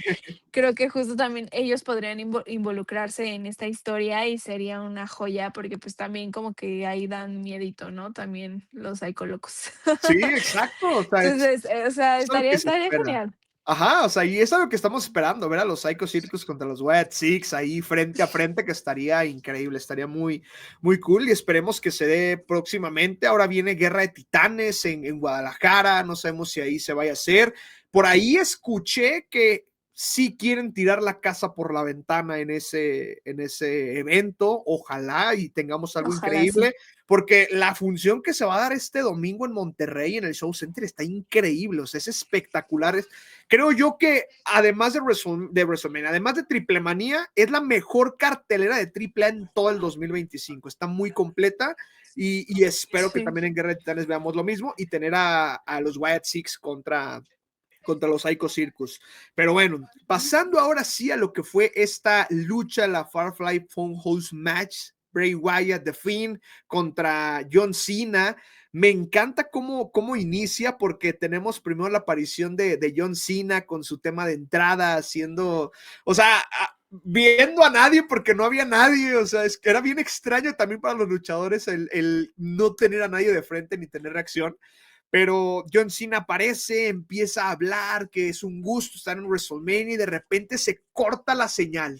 creo que justo también ellos podrían involucrarse en esta historia y sería una joya, porque, pues, también como que ahí dan miedito, ¿no? También los psicolocos. Sí, exacto, o sea, Entonces, o sea, es algo que se estaría espera. genial. Ajá, o sea, y es algo que estamos esperando, ver a los Psycho Circus contra los Wyatt Six ahí frente a frente, que estaría increíble, estaría muy cool y esperemos que se dé próximamente. Ahora viene Guerra de Titanes en Guadalajara, no sabemos si ahí se vaya a hacer. Por ahí escuché que sí quieren tirar la casa por la ventana en ese evento, ojalá y tengamos algo Ojalá sí. increíble, porque la función que se va a dar este domingo en Monterrey, en el Show Center, está increíble, o sea, es espectacular. Creo yo que además de WrestleMania, además de Triple Manía, es la mejor cartelera de Triple A en todo el 2025. Está muy completa y espero que Sí. también en Guerra de Titanes veamos lo mismo y tener a los Wyatt Six contra los Psycho Circus. Pero bueno, pasando ahora sí a lo que fue esta lucha, la Firefly Funhouse Match, Bray Wyatt, The Fiend contra John Cena. Me encanta cómo inicia, porque tenemos primero la aparición de John Cena con su tema de entrada, haciendo, o sea, viendo a nadie porque no había nadie, o sea, es que era bien extraño también para los luchadores el no tener a nadie de frente ni tener reacción. Pero John Cena aparece, empieza a hablar, que es un gusto estar en WrestleMania, y de repente se corta la señal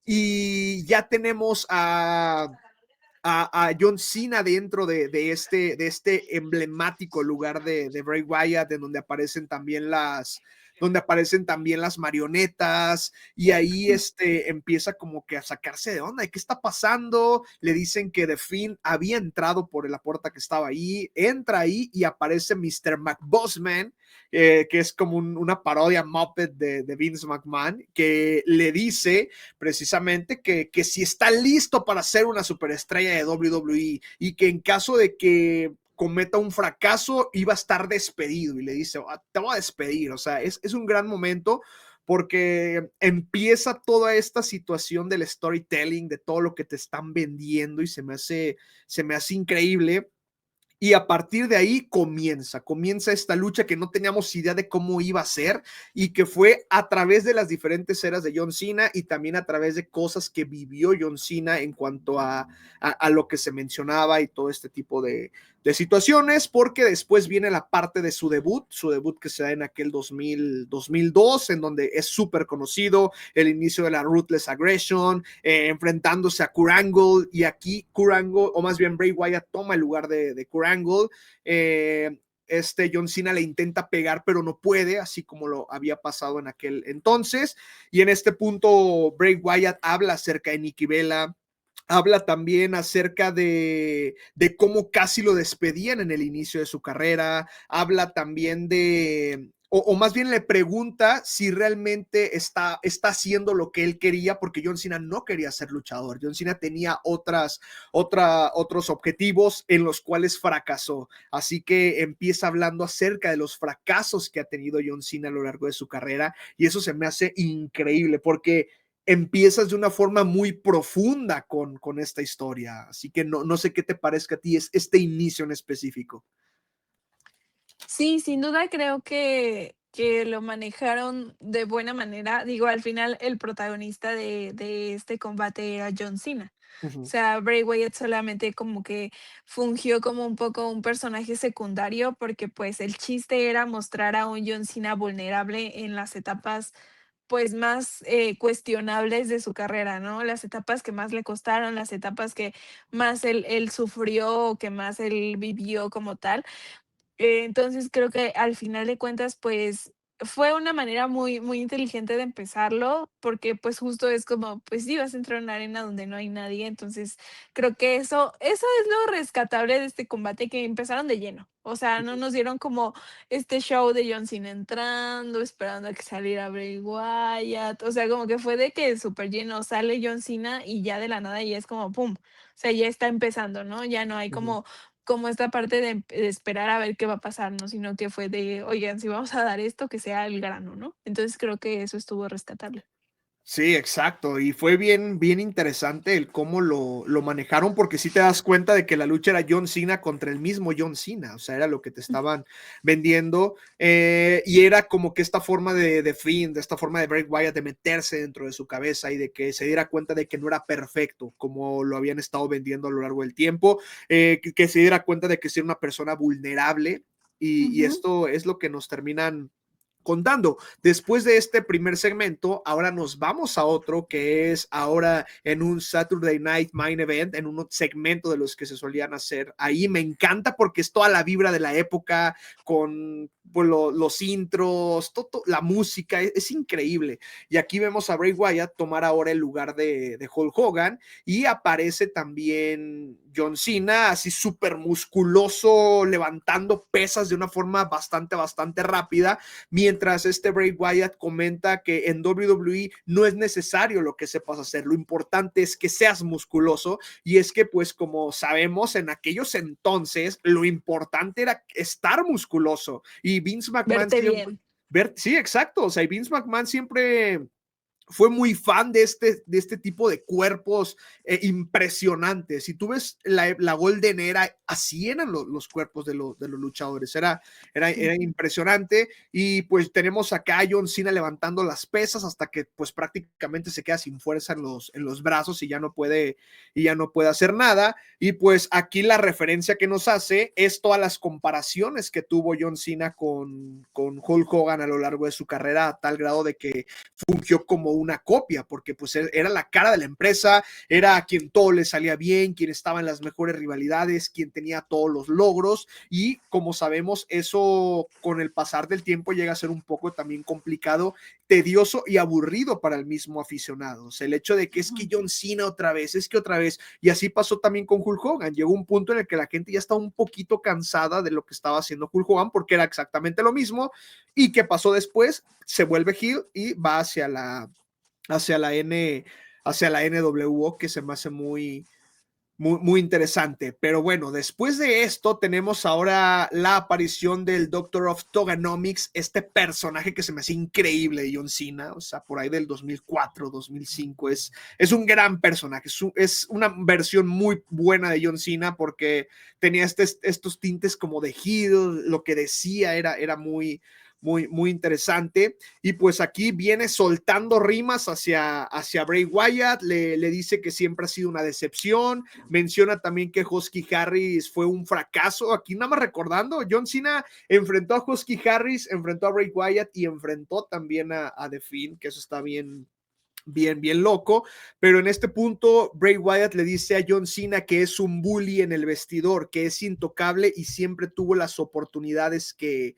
y ya tenemos a John Cena dentro de este emblemático lugar de Bray Wyatt, en donde aparecen también las marionetas, y ahí empieza como que a sacarse de onda, ¿qué está pasando? Le dicen que The Fiend había entrado por la puerta que estaba ahí, entra ahí y aparece Mr. McBossman, que es como una parodia Muppet de Vince McMahon, que le dice precisamente que si está listo para ser una superestrella de WWE, y que en caso de que cometa un fracaso iba a estar despedido, y le dice, te voy a despedir. O sea, es un gran momento, porque empieza toda esta situación del storytelling, de todo lo que te están vendiendo, y se me hace increíble. Y a partir de ahí comienza esta lucha que no teníamos idea de cómo iba a ser, y que fue a través de las diferentes eras de John Cena, y también a través de cosas que vivió John Cena en cuanto a lo que se mencionaba y todo este tipo de situaciones, porque después viene la parte de su debut que se da en aquel 2002, en donde es súper conocido, el inicio de la Ruthless Aggression, enfrentándose a Kurt Angle, y aquí Kurt Angle, o más bien Bray Wyatt, toma el lugar de Kurt Angle. John Cena le intenta pegar, pero no puede, así como lo había pasado en aquel entonces, y en este punto Bray Wyatt habla acerca de Nikki Bella, habla también acerca de cómo casi lo despedían en el inicio de su carrera, habla también o más bien le pregunta si realmente está haciendo lo que él quería, porque John Cena no quería ser luchador. John Cena tenía otros objetivos en los cuales fracasó. Así que empieza hablando acerca de los fracasos que ha tenido John Cena a lo largo de su carrera, y eso se me hace increíble, porque empiezas de una forma muy profunda con esta historia. Así que no sé qué te parezca a ti este inicio en específico. Sí, sin duda creo que lo manejaron de buena manera. Digo, al final el protagonista de este combate era John Cena. O Ujú. sea, Bray Wyatt solamente como que fungió como un poco un personaje secundario, porque pues el chiste era mostrar a un John Cena vulnerable en las etapas pues más cuestionables de su carrera, ¿no? Las etapas que más le costaron, las etapas que más él sufrió, que más él vivió como tal. Entonces, creo que al final de cuentas, pues, fue una manera muy muy inteligente de empezarlo, porque, pues, justo es como, pues sí, vas a entrar a una arena donde no hay nadie. Entonces, creo que eso es lo rescatable de este combate, que empezaron de lleno. O sea, no nos dieron como este show de John Cena entrando, esperando a que saliera Bray Wyatt. O sea, como que fue de que súper lleno, sale John Cena y ya de la nada ya es como pum. O sea, ya está empezando, ¿no? Ya no hay Ujú. como esta parte de esperar a ver qué va a pasar, ¿no? Sino que fue de: "Oigan, si vamos a dar esto, que sea el grano", ¿no? Entonces, creo que eso estuvo rescatable. Sí, exacto. Y fue bien interesante el cómo lo manejaron, porque sí te das cuenta de que la lucha era John Cena contra el mismo John Cena. O sea, era lo que te estaban vendiendo. Y era como que esta forma de Finn, de esta forma de Bray Wyatt, de meterse dentro de su cabeza, y de que se diera cuenta de que no era perfecto como lo habían estado vendiendo a lo largo del tiempo. Que se diera cuenta de que sí era una persona vulnerable. Y Ujú. esto es lo que nos terminan contando. Después de este primer segmento, ahora nos vamos a otro, que es ahora en un Saturday Night Main Event, en un segmento de los que se solían hacer ahí. Me encanta porque es toda la vibra de la época, con pues, los intros, la música, es increíble. Y aquí vemos a Bray Wyatt tomar ahora el lugar de Hulk Hogan, y aparece también John Cena, así súper musculoso, levantando pesas de una forma bastante rápida, mientras Bray Wyatt comenta que en WWE no es necesario lo que sepas hacer, lo importante es que seas musculoso. Y es que, pues, como sabemos, en aquellos entonces lo importante era estar musculoso, y Vince McMahon Verte siempre, bien. sí, exacto, o sea, y Vince McMahon siempre fue muy fan de este tipo de cuerpos impresionantes. Si tú ves la Golden Era, así eran los cuerpos de los luchadores. Era impresionante. Y pues tenemos acá a John Cena levantando las pesas hasta que pues prácticamente se queda sin fuerza en los brazos y ya no puede hacer nada. Y pues aquí la referencia que nos hace es todas las comparaciones que tuvo John Cena con Hulk Hogan a lo largo de su carrera, a tal grado de que fungió como una copia, porque pues era la cara de la empresa, era a quien todo le salía bien, quien estaba en las mejores rivalidades, quien tenía todos los logros, y como sabemos, eso con el pasar del tiempo llega a ser un poco también complicado, tedioso y aburrido para el mismo aficionado. O sea, el hecho de que es que John Cena otra vez, y así pasó también con Hulk Hogan. Llegó un punto en el que la gente ya estaba un poquito cansada de lo que estaba haciendo Hulk Hogan, porque era exactamente lo mismo. ¿Y qué pasó después? Se vuelve heel y va hacia la NWO, que se me hace muy, muy, muy interesante. Pero bueno, después de esto tenemos ahora la aparición del Doctor of Togonomics, este personaje que se me hace increíble de John Cena, o sea, por ahí del 2004, 2005, es un gran personaje, es una versión muy buena de John Cena porque tenía estos tintes como de heel, lo que decía era muy, muy, muy interesante. Y pues aquí viene soltando rimas hacia Bray Wyatt, le dice que siempre ha sido una decepción, menciona también que Husky Harris fue un fracaso. Aquí nada más recordando, John Cena enfrentó a Husky Harris, enfrentó a Bray Wyatt y enfrentó también a The Fiend, que eso está bien, bien, bien loco, pero en este punto Bray Wyatt le dice a John Cena que es un bully en el vestidor, que es intocable y siempre tuvo las oportunidades que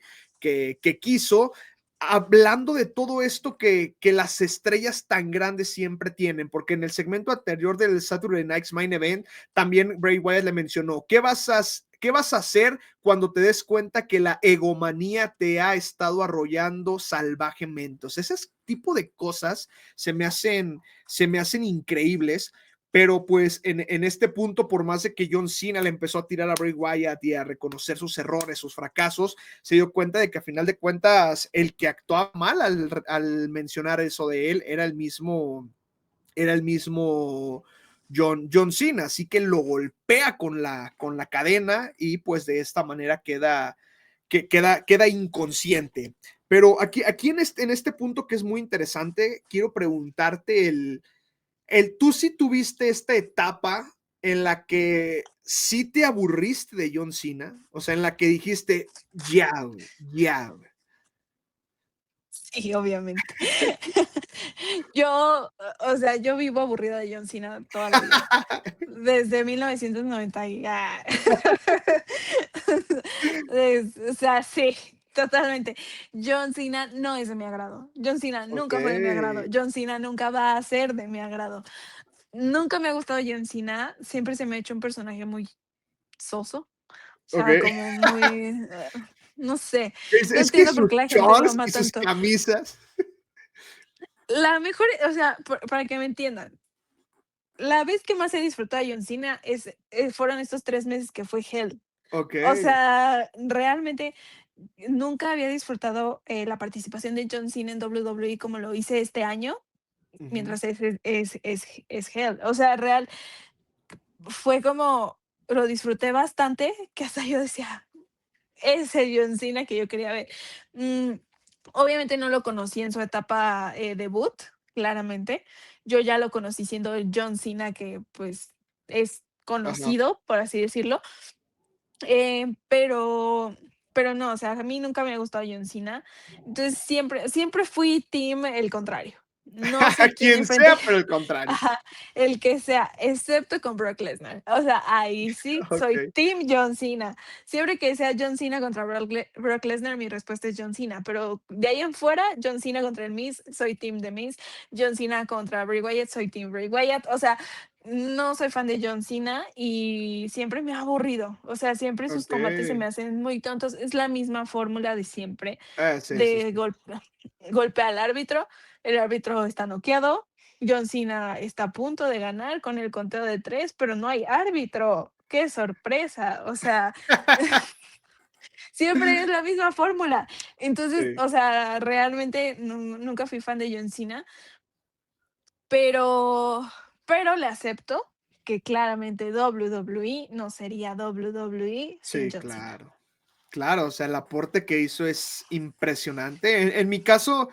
quiso, hablando de todo esto que las estrellas tan grandes siempre tienen, porque en el segmento anterior del Saturday Night's Main Event también Bray Wyatt le mencionó, ¿qué vas a hacer cuando te des cuenta que la egomanía te ha estado arrollando salvajemente? O sea, ese tipo de cosas se me hacen increíbles. Pero pues en este punto, por más de que John Cena le empezó a tirar a Bray Wyatt y a reconocer sus errores, sus fracasos, se dio cuenta de que a final de cuentas el que actuaba mal al mencionar eso de él era el mismo John Cena, así que lo golpea con la cadena y pues de esta manera queda inconsciente. Pero aquí en este punto que es muy interesante, quiero preguntarte tú sí tuviste esta etapa en la que sí te aburriste de John Cena, o sea, en la que dijiste, ya, ya. Sí, obviamente. Yo, o sea, yo vivo aburrida de John Cena toda la vida. Desde 1990 y o sea, sí, totalmente. John Cena no es de mi agrado. John Cena Ok, nunca fue de mi agrado. John Cena nunca va a ser de mi agrado. Nunca me ha gustado John Cena, siempre se me ha hecho un personaje muy soso, o ok. sea, como muy, no sé, no Es que entiendo por sus qué la gente lo shorts ama y sus tanto. camisas. La mejor, o sea, para que me entiendan, la vez que más he disfrutado de John Cena fueron estos 3 meses que fue Hell. Ok. O sea, realmente nunca había disfrutado, la participación de John Cena en WWE como lo hice este año, Ujú. mientras es Hell. O sea, fue como lo disfruté bastante, que hasta yo decía: "Ese John Cena que yo quería ver". Mm, Obviamente no lo conocí en su etapa, debut, claramente. Yo ya lo conocí siendo el John Cena que, pues, es Ajá. conocido, por así decirlo. Pero no, o sea, a mí nunca me ha gustado John Cena. Entonces siempre fui team el contrario. No sé quién Quien enfrente, sea, pero el contrario. ajá, el que sea, excepto con Brock Lesnar. O sea, ahí sí soy Ok. team John Cena. Siempre que sea John Cena contra Brock Lesnar, mi respuesta es John Cena, pero de ahí en fuera, John Cena contra el Miz, soy team The Miz. John Cena contra Bray Wyatt, soy team Bray Wyatt. O sea, no soy fan de John Cena y siempre me ha aburrido. O sea, siempre sus Ok. combates se me hacen muy tontos. Es la misma fórmula de siempre, Sí, sí, de sí. golpe al árbitro, el árbitro está noqueado, John Cena está a punto de ganar con el conteo de 3, pero no hay árbitro. ¡Qué sorpresa! O sea, siempre es la misma fórmula. Entonces, Sí, o sea, realmente nunca fui fan de John Cena, pero le acepto que claramente WWE no sería WWE sin sí, John Cena. claro. Claro, o sea, el aporte que hizo es impresionante. En mi caso,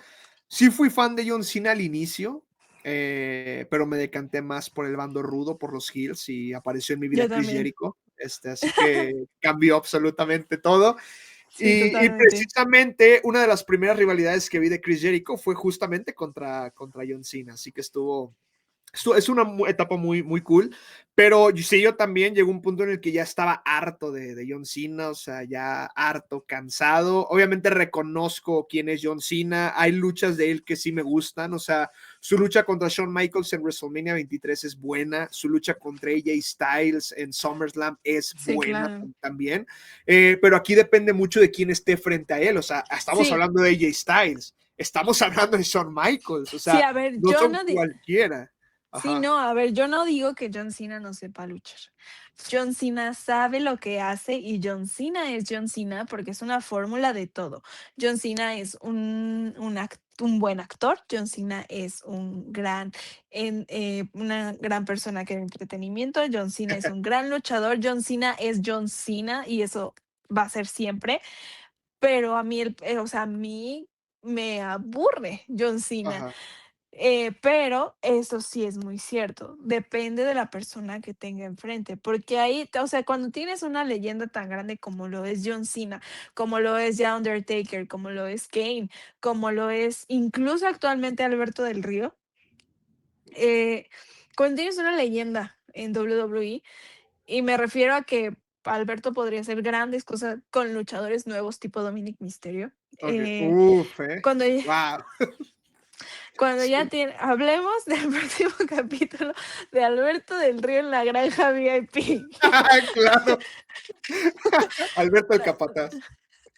sí fui fan de John Cena al inicio, pero me decanté más por el bando rudo, por los heels, y apareció en mi vida Yo Chris también. Jericho, así que cambió absolutamente todo. Sí, Y totalmente. precisamente una de las primeras rivalidades que vi de Chris Jericho fue justamente contra John Cena, así que es una etapa muy, muy cool, pero sí, yo también llegó un punto en el que ya estaba harto de John Cena, o sea, ya harto, cansado. Obviamente reconozco quién es John Cena, hay luchas de él que sí me gustan, o sea, su lucha contra Shawn Michaels en WrestleMania 23 es buena, su lucha contra AJ Styles en SummerSlam es Sí, buena claro. también, pero aquí depende mucho de quién esté frente a él, o sea, estamos Sí, hablando de AJ Styles, estamos hablando de Shawn Michaels, o sí, sea, a ver, no son cualquiera. sí, Ajá. no, a ver, yo no digo que John Cena no sepa luchar. John Cena sabe lo que hace y John Cena es John Cena porque es una fórmula de todo. John Cena es un buen actor, John Cena es una gran persona que de entretenimiento, John Cena es un gran luchador, John Cena es John Cena y eso va a ser siempre, pero a mí, o sea, a mí me aburre John Cena. Ajá. Pero eso sí es muy cierto, depende de la persona que tenga enfrente, porque ahí, o sea, cuando tienes una leyenda tan grande como lo es John Cena, como lo es ya Undertaker, como lo es Kane, como lo es incluso actualmente Alberto del Río, eh, cuando tienes una leyenda en WWE, y me refiero a que Alberto podría hacer grandes cosas con luchadores nuevos tipo Dominic Mysterio, Okay. Uf, cuando wow. Cuando ya Sí. hablemos del próximo capítulo de Alberto del Río en la granja VIP. Claro. Alberto el Capataz.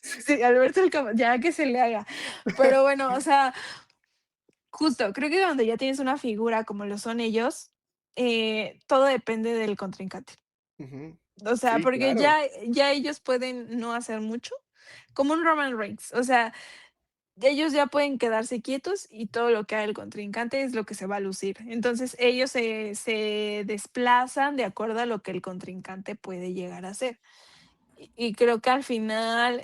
Sí, Alberto ya que se le haga. Pero bueno, o sea, justo, creo que donde ya tienes una figura como lo son ellos, todo depende del contrincante. Ujú. O sea, Sí, porque claro. ya ellos pueden no hacer mucho, como un Roman Reigns. O sea, ellos ya pueden quedarse quietos y todo lo que haga el contrincante es lo que se va a lucir. Entonces, ellos se desplazan de acuerdo a lo que el contrincante puede llegar a hacer. Y creo que al final,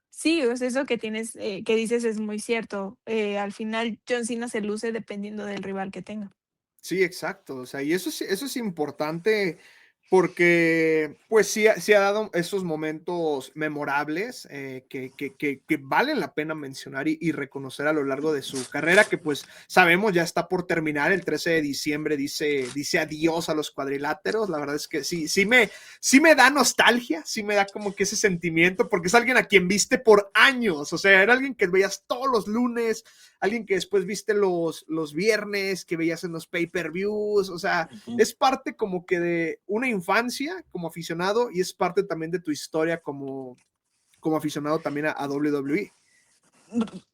sí, o sea, eso que tienes, que dices es muy cierto. Al final, John Cena se luce dependiendo del rival que tenga. Sí, exacto. O sea, y eso es importante porque, pues, sí ha dado esos momentos memorables que valen la pena mencionar y reconocer a lo largo de su carrera, que pues sabemos ya está por terminar. El 13 de diciembre dice adiós a los cuadriláteros. La verdad es que sí me da nostalgia, sí me da como que ese sentimiento, porque es alguien a quien viste por años. O sea, era alguien que veías todos los lunes, alguien que después viste los viernes, que veías en los pay-per-views, o sea, Ujú. es parte como que de una infancia como aficionado y es parte también de tu historia como aficionado también a WWE.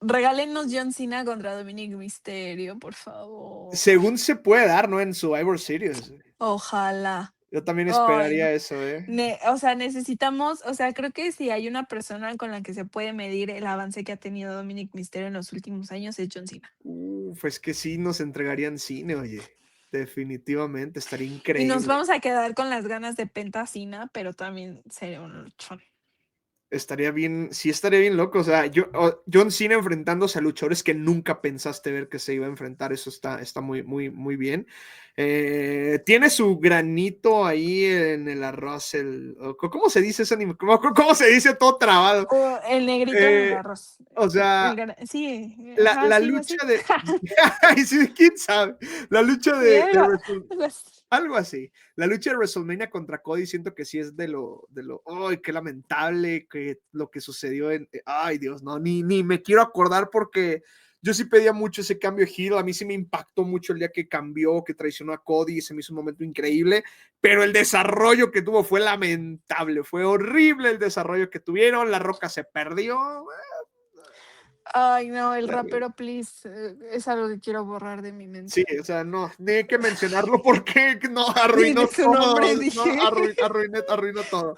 Regálenos John Cena contra Dominic Mysterio, por favor. Según se puede dar, ¿no? En Survivor Series. Ojalá. Yo también Ay, esperaría no. eso, ¿eh? O sea, necesitamos, o sea, creo que si hay una persona con la que se puede medir el avance que ha tenido Dominic Mysterio en los últimos años es John Cena. Uf, es que sí nos entregarían cine, oye. Definitivamente, estaría Y nos increíble. vamos a quedar con las ganas de Penta Cena, pero también sería un luchón. Estaría bien, sí estaría bien loco. O sea, John Cena enfrentándose a luchadores que nunca pensaste ver que se iba a enfrentar. Eso está muy, muy, muy bien. Tiene su granito ahí en el arroz. ¿Cómo se dice ese anime? ¿Cómo se dice todo trabado? O el negrito en el Eh, arroz. o sea, Sí, la, ajá, la sí, lucha así. de. Ay, sí, quién sabe. La lucha Sí, de algo así. algo así. La lucha de WrestleMania contra Cody siento que sí es ¡ay, qué lamentable que lo que sucedió ay, Dios, no, ni me quiero acordar porque yo sí pedía mucho ese cambio de heel, a mí sí me impactó mucho el día que cambió, que traicionó a Cody, y se me hizo un momento increíble, pero el desarrollo que tuvo fue lamentable, fue horrible el desarrollo que tuvieron, La Roca se perdió. Ay, no, el rapero, please, es algo que quiero borrar de mi Sí, mente. o sea, no, ni hay que mencionarlo porque no, Ni arruinó de su todo, nombre no, dije. arruinó todo.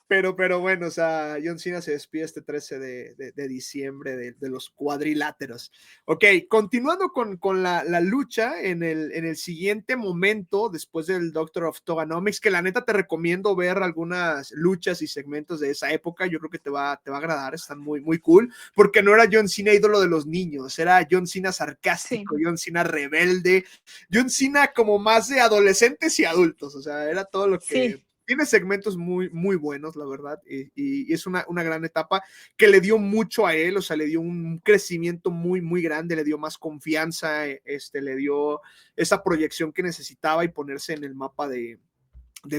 Pero bueno, o sea, John Cena se despide este 13 de diciembre de los cuadriláteros. Ok, continuando con la lucha en el siguiente momento, después del Doctor of Togonomics, que la neta te recomiendo ver algunas luchas y segmentos de esa época, yo creo que te va a agradar, están muy, muy cool, porque no era John Cena ídolo de los niños, era John Cena Sí, sarcástico, John Cena rebelde, John Cena como más de adolescentes y adultos, o sea, era todo lo que sí. tiene segmentos muy, muy buenos, la verdad, y es una gran etapa que le dio mucho a él, o sea, le dio un crecimiento muy, muy grande, le dio más confianza, le dio esa proyección que necesitaba y ponerse en el mapa de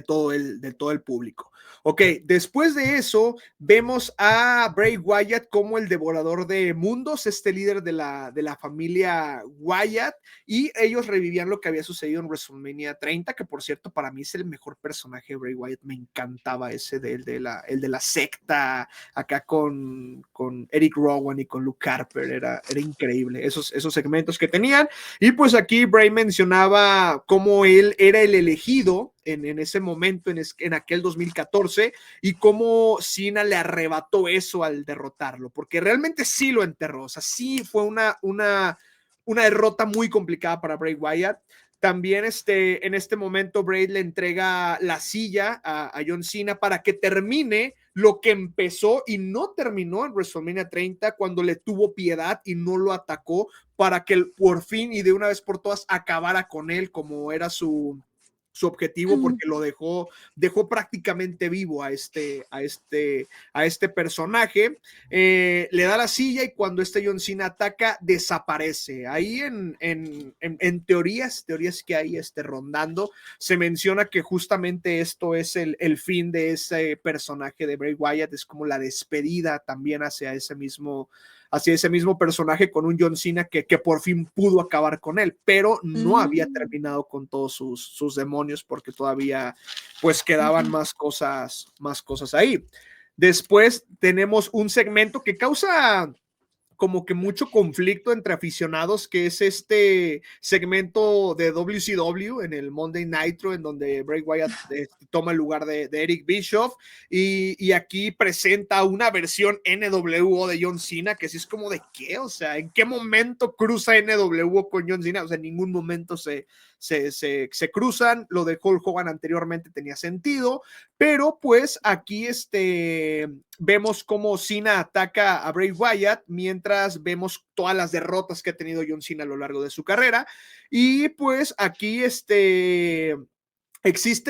todo el público. Ok, después de eso, vemos a Bray Wyatt como el devorador de mundos, este líder de la familia Wyatt, y ellos revivían lo que había sucedido en WrestleMania 30, que por cierto, para mí es el mejor personaje de Bray Wyatt, me encantaba ese el de la secta, acá con Eric Rowan y con Luke Harper, era increíble esos segmentos que tenían, y pues aquí Bray mencionaba cómo él era el elegido en ese momento, en aquel 2014, y cómo Cena le arrebató eso al derrotarlo, porque realmente sí lo enterró, o sea, sí fue una derrota muy complicada para Bray Wyatt. También en este momento Bray le entrega la silla a John Cena para que termine lo que empezó y no terminó en WrestleMania 30 cuando le tuvo piedad y no lo atacó para que por fin y de una vez por todas acabara con él como era su objetivo, porque lo dejó prácticamente vivo a este personaje. Le da la silla y cuando John Cena ataca, desaparece. Ahí en teorías que hay rondando, se menciona que justamente esto es el fin de ese personaje de Bray Wyatt, es como la despedida también hacia ese mismo personaje con un John Cena que por fin pudo acabar con él, pero no había Mm, terminado con todos sus demonios porque todavía pues quedaban ujú. más cosas ahí. Después tenemos un segmento que causa como que mucho conflicto entre aficionados, que es este segmento de WCW en el Monday Nitro, en donde Bray Wyatt toma el lugar de Eric Bischoff, y aquí presenta una versión NWO de John Cena, que sí es como de qué, o sea, ¿en qué momento cruza NWO con John Cena? O sea, en ningún momento se cruzan, lo de Hulk Hogan anteriormente tenía sentido, pero pues aquí vemos cómo Cena ataca a Bray Wyatt mientras vemos todas las derrotas que ha tenido John Cena a lo largo de su carrera. Y pues aquí existe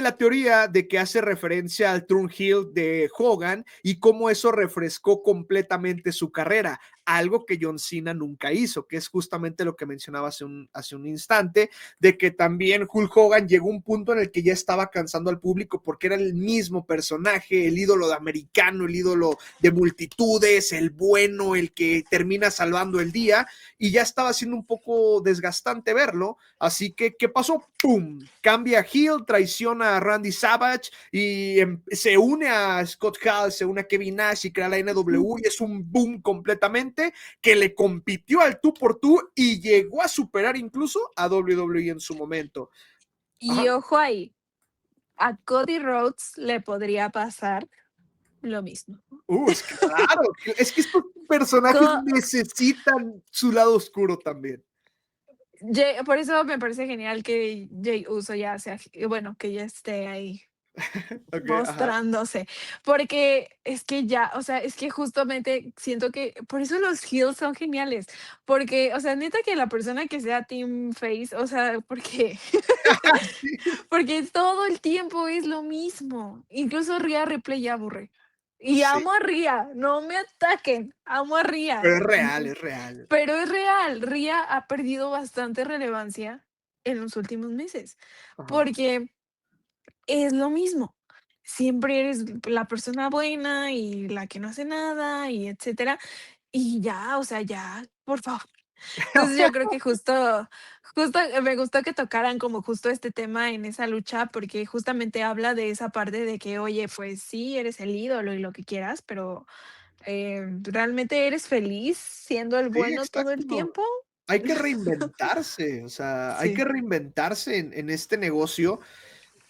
la teoría de que hace referencia al Turn Heel de Hogan y cómo eso refrescó completamente su carrera, algo que John Cena nunca hizo, que es justamente lo que mencionaba hace un instante, de que también Hulk Hogan llegó a un punto en el que ya estaba cansando al público porque era el mismo personaje, el ídolo de americano, el ídolo de multitudes, el bueno, el que termina salvando el día, y ya estaba siendo un poco desgastante verlo. Así que, ¿qué pasó? ¡Pum! Cambia Hill, traiciona a Randy Savage y se une a Scott Hall, se une a Kevin Nash y crea la NW y es un boom completamente que le compitió al tú por tú y llegó a superar incluso a WWE en su momento. Y Ajá. ojo ahí, a Cody Rhodes le podría pasar lo mismo. Es claro, es que estos personajes Co- necesitan su lado oscuro también. Por eso me parece genial que Jay Uso ya sea, bueno, que ya esté ahí Ok, ajá. mostrándose, porque es que ya, o sea, es que justamente siento que por eso los heels son geniales, porque, o sea, neta que la persona que sea team face, o sea, porque Sí, porque todo el tiempo es lo mismo, incluso Rhea Ripley ya aburre. Y sí, amo a Rhea, no me ataquen, amo a Rhea, pero es real, es real. pero es real, Rhea ha perdido bastante relevancia en los últimos meses, Ajá. porque es lo mismo. Siempre eres la persona buena y la que no hace nada y etcétera. Y ya, o sea, ya, por favor. Entonces, yo creo que justo me gustó que tocaran como justo este tema en esa lucha, porque justamente habla de esa parte de que, oye, pues sí, eres el ídolo y lo que quieras, pero, ¿realmente eres feliz siendo el Sí, bueno todo el exacto. tiempo? Hay que reinventarse, o sea, hay que Sí. reinventarse en este negocio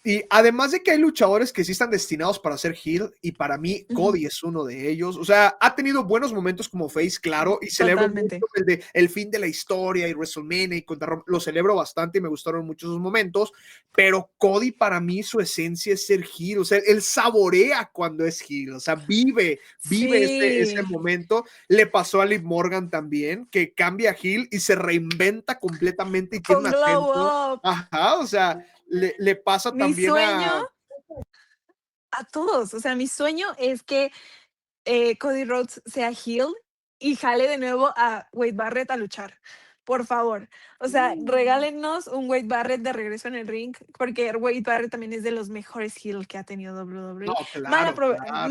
Y además de que hay luchadores que sí están destinados para ser heel, y para mí Ujú. Cody es uno de ellos. O sea, ha tenido buenos momentos como face, claro, y celebro Totalmente. mucho el fin de la historia y WrestleMania y lo celebro bastante y me gustaron mucho esos momentos, pero Cody para mí su esencia es ser heel. O sea, él saborea cuando es heel, o sea, vive ese Sí, momento. Le pasó a Liv Morgan también, que cambia a heel y se reinventa completamente y tiene un con Glow acento. Up. Ajá, o sea, le pasa Mi también sueño a... a todos, o sea, mi sueño es que Cody Rhodes sea heel y jale de nuevo a Wade Barrett a luchar. Por favor. O sea, regálennos un Wade Barrett de regreso en el ring, porque Wade Barrett también es de los mejores heel que ha tenido No, WWE. claro, claro.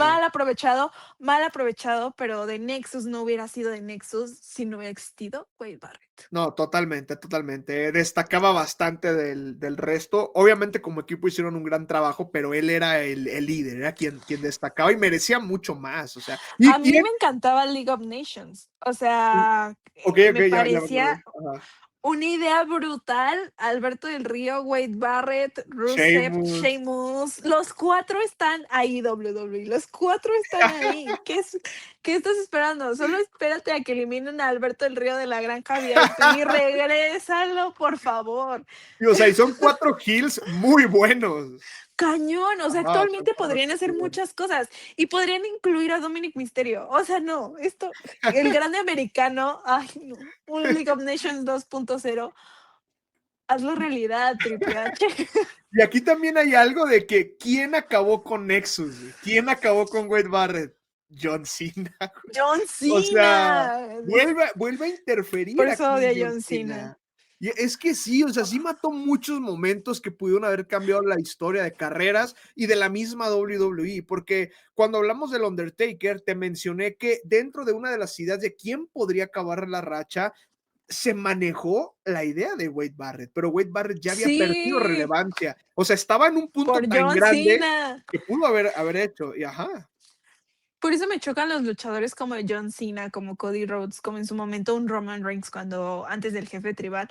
Mal aprovechado, pero de Nexus no hubiera sido de Nexus si no hubiera existido Wade Barrett. No, totalmente, totalmente. Destacaba bastante del resto. Obviamente como equipo hicieron un gran trabajo, pero él era el líder, era quien destacaba y merecía mucho más. O sea, A y mí me encantaba League of Nations. O sea, ok, ok, me ya me acordé. parecía Ajá. una idea brutal. Alberto del Río, Wade Barrett, Rusev, Sheamus. Sheamus, los 4 están ahí, WWE, los 4 están ahí. ¿Qué estás esperando? Solo espérate a que eliminen a Alberto del Río de la granja VIP y regrésalo, por favor. Y, o sea, y son 4 heels muy buenos. Cañón, o sea, Ajá, son actualmente 4 podrían heels hacer muy buenos. muchas cosas y podrían incluir a Dominic Mysterio. O sea, no, esto, el grande americano, ay, no, un League of Nations 2.0, hazlo realidad, Triple H. Y aquí también hay algo de que ¿quién acabó con Nexus, güey? ¿Quién acabó con Wade Barrett? John Cena. John O sea, Cena. vuelve a Por interferir eso aquí odio a John John Cena. Cena. Y es que sí, o sea, sí mató muchos momentos que pudieron haber cambiado la historia de carreras y de la misma WWE, porque cuando hablamos del Undertaker, te mencioné que dentro de una de las ideas de quién podría acabar la racha, se manejó la idea de Wade Barrett, pero Wade Barrett ya había perdido Sí, relevancia. O sea, estaba en un punto por tan John grande Cena. que pudo haber hecho, y ajá. Por eso me chocan los luchadores como John Cena, como Cody Rhodes, como en su momento un Roman Reigns cuando antes del jefe tribal,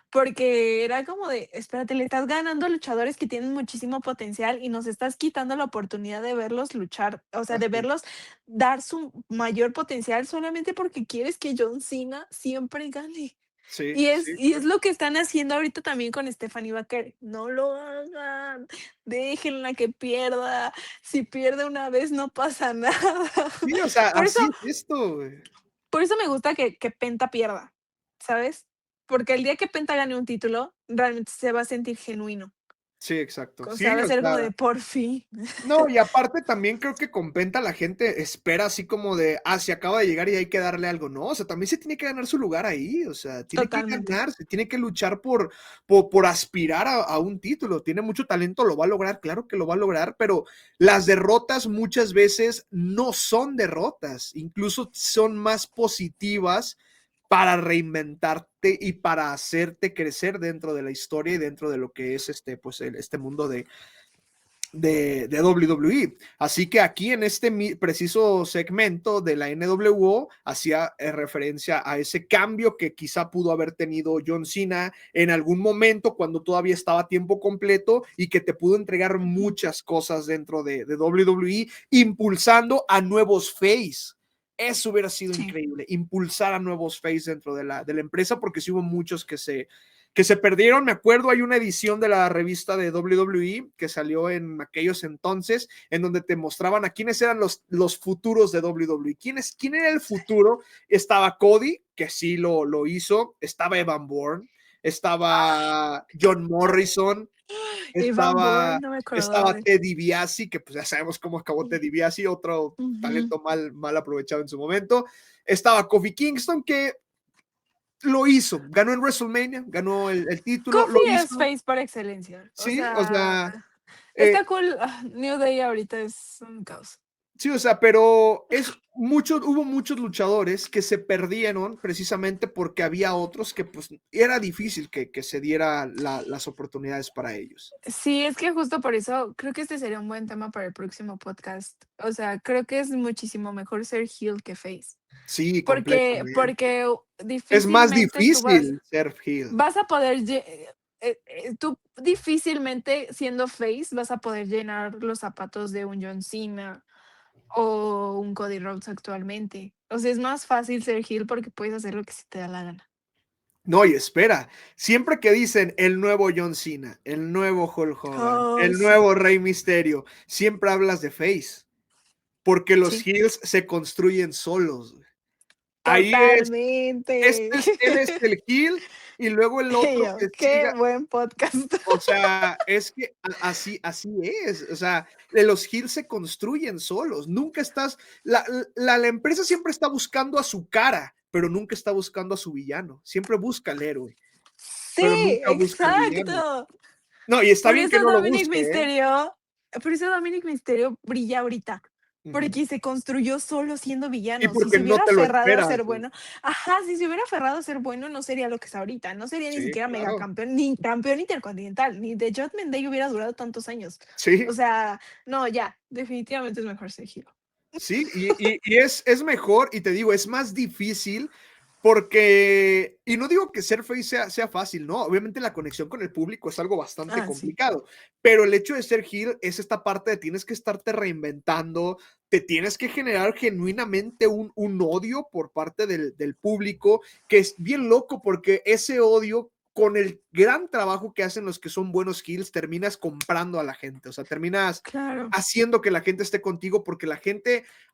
porque era como de, espérate, le estás ganando a luchadores que tienen muchísimo potencial y nos estás quitando la oportunidad de verlos luchar, o sea, de Así, verlos dar su mayor potencial solamente porque quieres que John Cena siempre gane. sí, Y sí, es lo que están haciendo ahorita también con Stephanie Baker. No lo hagan, déjenla que pierda. Si pierde una vez no pasa nada. sí, o sea, Por eso así es esto, güey. por eso me gusta que Penta pierda, ¿sabes? Porque el día que Penta gane un título, realmente se va a sentir genuino. Sí, exacto. O sea, Sí, va a o ser como sea, de por fin. no, y aparte también creo que con Penta la gente espera así como de, se acaba de llegar y hay que darle algo, ¿no? O sea, también se tiene que ganar su lugar ahí, o sea, tiene que Totalmente. ganarse, tiene que luchar por aspirar a un título, tiene mucho talento, lo va a lograr, claro que lo va a lograr, pero las derrotas muchas veces no son derrotas, incluso son más positivas para reinventarte y para hacerte crecer dentro de la historia y dentro de lo que es pues este mundo de WWE. Así que aquí en este preciso segmento de la NWO hacía referencia a ese cambio que quizá pudo haber tenido John Cena en algún momento cuando todavía estaba a tiempo completo y que te pudo entregar Ujú. muchas cosas dentro de WWE, impulsando a nuevos face. Eso hubiera sido Sí. increíble, impulsar a nuevos face dentro de la empresa, porque sí hubo muchos que se perdieron. Me acuerdo, hay una edición de la revista de WWE que salió en aquellos entonces, en donde te mostraban a quiénes eran los futuros de WWE. ¿Quién era el futuro? Estaba Cody, que sí lo hizo, estaba Evan Bourne, estaba John Morrison, Evan Bourne, estaba, no me acordaba estaba de él. Teddy Biasi, que pues ya sabemos cómo acabó Teddy Biasi, otro Ujú. talento mal aprovechado en su momento. Estaba Kofi Kingston, que lo hizo, ganó en WrestleMania, ganó el título, Kofi lo es hizo, face por excelencia. O sí, o sea, sea, está eh, cool. New Day ahorita es un caos. sí, o sea, pero hubo muchos luchadores que se perdieron precisamente porque había otros que pues era difícil que se diera las oportunidades para ellos. Sí, es que justo por eso creo que este sería un buen tema para el próximo podcast. O sea, creo que es muchísimo mejor ser heel que face. Sí, Porque, completamente. porque Es más difícilmente difícil ser heel. vas a poder tú difícilmente siendo face vas a poder llenar los zapatos de un John Cena o un Cody Rhodes actualmente. O sea, es más fácil ser heel porque puedes hacer lo que se te da la gana. No, y espera, siempre que dicen el nuevo John Cena, el nuevo Hulk Hogan, Oh, el sí, nuevo Rey Misterio, siempre hablas de face, porque los sí, heels se construyen solos. Ahí totalmente. él es el heel y luego el Y otro yo, que qué siga. buen podcast. O sea, es que así es. O sea, los heels se construyen solos. Nunca estás, la empresa siempre está buscando a su cara, pero nunca está buscando a su villano. Siempre busca al héroe, pero Sí, nunca busca al villano. exacto. No, y está Por bien que eso no lo Dominic busque, ¿eh? Mysterio por eso Dominic Mysterio brilla ahorita, Ujú. porque se construyó solo siendo Y villano. Si porque se no hubiera te lo aferrado a esperas, ser güey. bueno, ajá, si se hubiera aferrado a ser bueno, no sería lo que es ahorita, no sería ni Sí, siquiera claro. megacampeón, ni campeón intercontinental, ni The Judgment Day hubiera durado tantos años. O Sí, sea, no, ya, definitivamente es mejor ser heel. sí, y es mejor, y te digo, es más difícil porque, y no digo que ser face sea fácil, ¿no? Obviamente la conexión con el público es algo bastante Ah, sí. complicado, pero el hecho de ser heel es esta parte de tienes que estarte reinventando, te tienes que generar genuinamente un odio por parte del público, que es bien loco porque ese odio con el gran trabajo que hacen los que son buenos heels, terminas comprando a la gente, o sea, terminas Claro. haciendo que la gente esté contigo porque a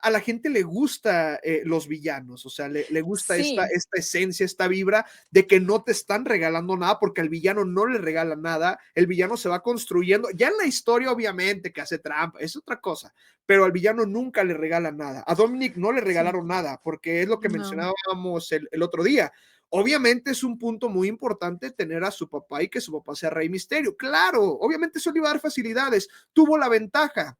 la gente le gusta los villanos, o sea, le gusta Sí, esta esencia, esta vibra de que no te están regalando nada porque al villano no le regala nada, el villano se va construyendo, ya en la historia obviamente que hace trampa, es otra cosa, pero al villano nunca le regala nada, a Dominic no le sí, regalaron nada, porque es lo que no. mencionábamos el otro día. Obviamente es un punto muy importante tener a su papá y que su papá sea Rey Misterio. Claro, obviamente eso le iba a dar facilidades. Tuvo la ventaja.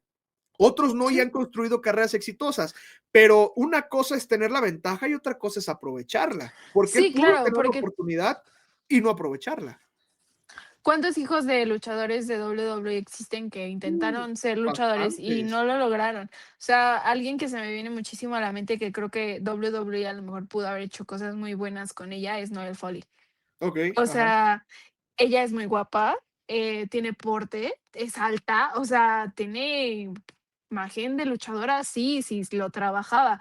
Otros no y Sí, han construido carreras exitosas, pero una cosa es tener la ventaja y otra cosa es aprovecharla, porque él sí, pudo claro, tener la porque oportunidad y no aprovecharla. ¿cuántos hijos de luchadores de WWE existen que Uh, intentaron ser luchadores y Bastantes. no lo lograron? O sea, alguien que se me viene muchísimo a la mente que creo que WWE a lo mejor pudo haber hecho cosas muy buenas con ella es Noelle Foley. Ok, O ajá. sea, ella es muy guapa, tiene porte, es alta, o sea, tiene imagen de luchadora, sí, sí, lo trabajaba,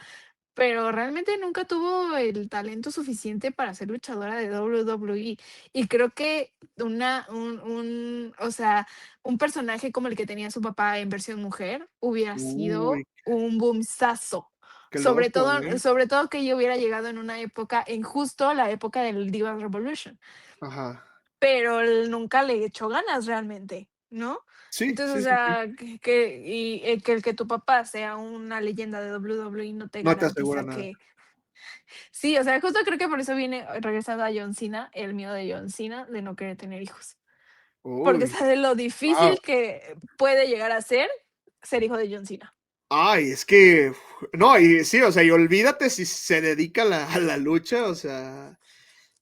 pero realmente nunca tuvo el talento suficiente para ser luchadora de WWE. Y creo que o sea, un personaje como el que tenía su papá en versión mujer hubiera Uy, sido un boomsazo. qué loco, ¿eh? Sobre todo que ella hubiera llegado en una época, en justo la época del Divas Revolution, Ajá. pero él nunca le echó ganas realmente, ¿no? Sí, Entonces, o sí, sí, sí. sea, que el que tu papá sea una leyenda de WWE no te No te asegura garantiza nada. que sí, o sea, justo creo que por eso viene regresando a John Cena, el miedo de John Cena de no querer tener hijos, porque Uy, sabe lo wow. difícil que puede llegar a ser hijo de John Cena. Ay, es que, no, y sí, o sea, y olvídate si se dedica a la lucha, o sea,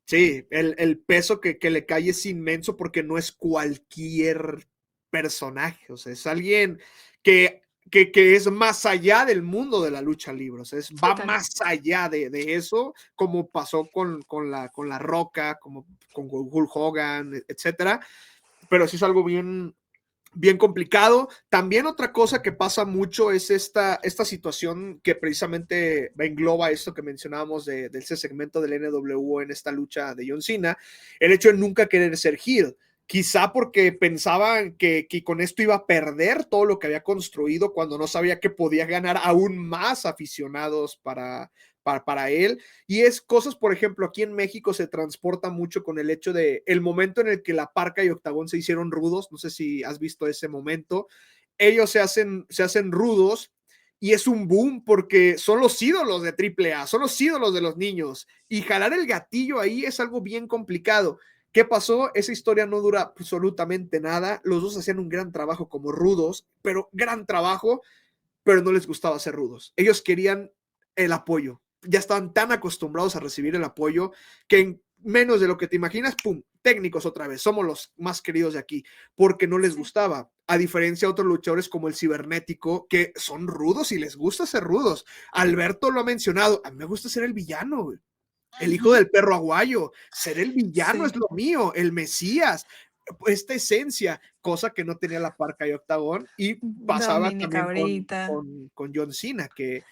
sí, el peso que le cae es inmenso porque no es cualquier personaje, o sea, es alguien que, que es más allá del mundo de la lucha libre, o sea, va Total. más allá de eso, como pasó con la Roca, como con Hulk Hogan, etcétera, pero sí es algo bien complicado. También otra cosa que pasa mucho es esta situación que precisamente engloba esto que mencionábamos de ese segmento del NWO en esta lucha de John Cena, el hecho de nunca querer ser heel. Quizá porque pensaban que con esto iba a perder todo lo que había construido cuando no sabía que podía ganar aún más aficionados para él. Y es cosas, por ejemplo, aquí en México se transporta mucho con el hecho de el momento en el que La Parca y Octagón se hicieron rudos, no sé si has visto ese momento, ellos se hacen rudos y es un boom porque son los ídolos de AAA, son los ídolos de los niños y jalar el gatillo ahí es algo bien complicado. ¿Qué pasó? Esa historia no dura absolutamente nada. Los dos hacían un gran trabajo como rudos, pero gran trabajo, pero no les gustaba ser rudos. Ellos querían el apoyo. Ya estaban tan acostumbrados a recibir el apoyo que en menos de lo que te imaginas, pum, técnicos otra vez, somos los más queridos de aquí, porque no les Sí. gustaba, a diferencia de otros luchadores como el cibernético, que son rudos y les gusta ser rudos. Alberto lo ha mencionado, a mí me gusta ser el villano, el hijo Ujú. del perro aguayo, ser el villano Sí. es lo mío, el Mesías. esta esencia, cosa que no tenía la Parca y Octagón, y pasaba Dominica también ahorita. con John Cena, que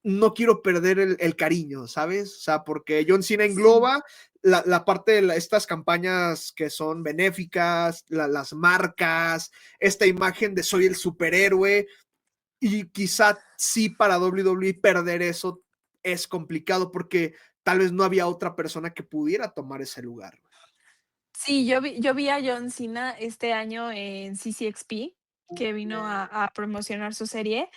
no quiero perder el cariño, ¿sabes? O sea, porque John Cena Sí. engloba la parte de estas campañas que son benéficas, las marcas, esta imagen de soy el superhéroe, y quizá sí para WWE perder eso es complicado porque tal vez no había otra persona que pudiera tomar ese lugar. Sí, yo vi a John Cena este año en CCXP, que vino a promocionar su serie,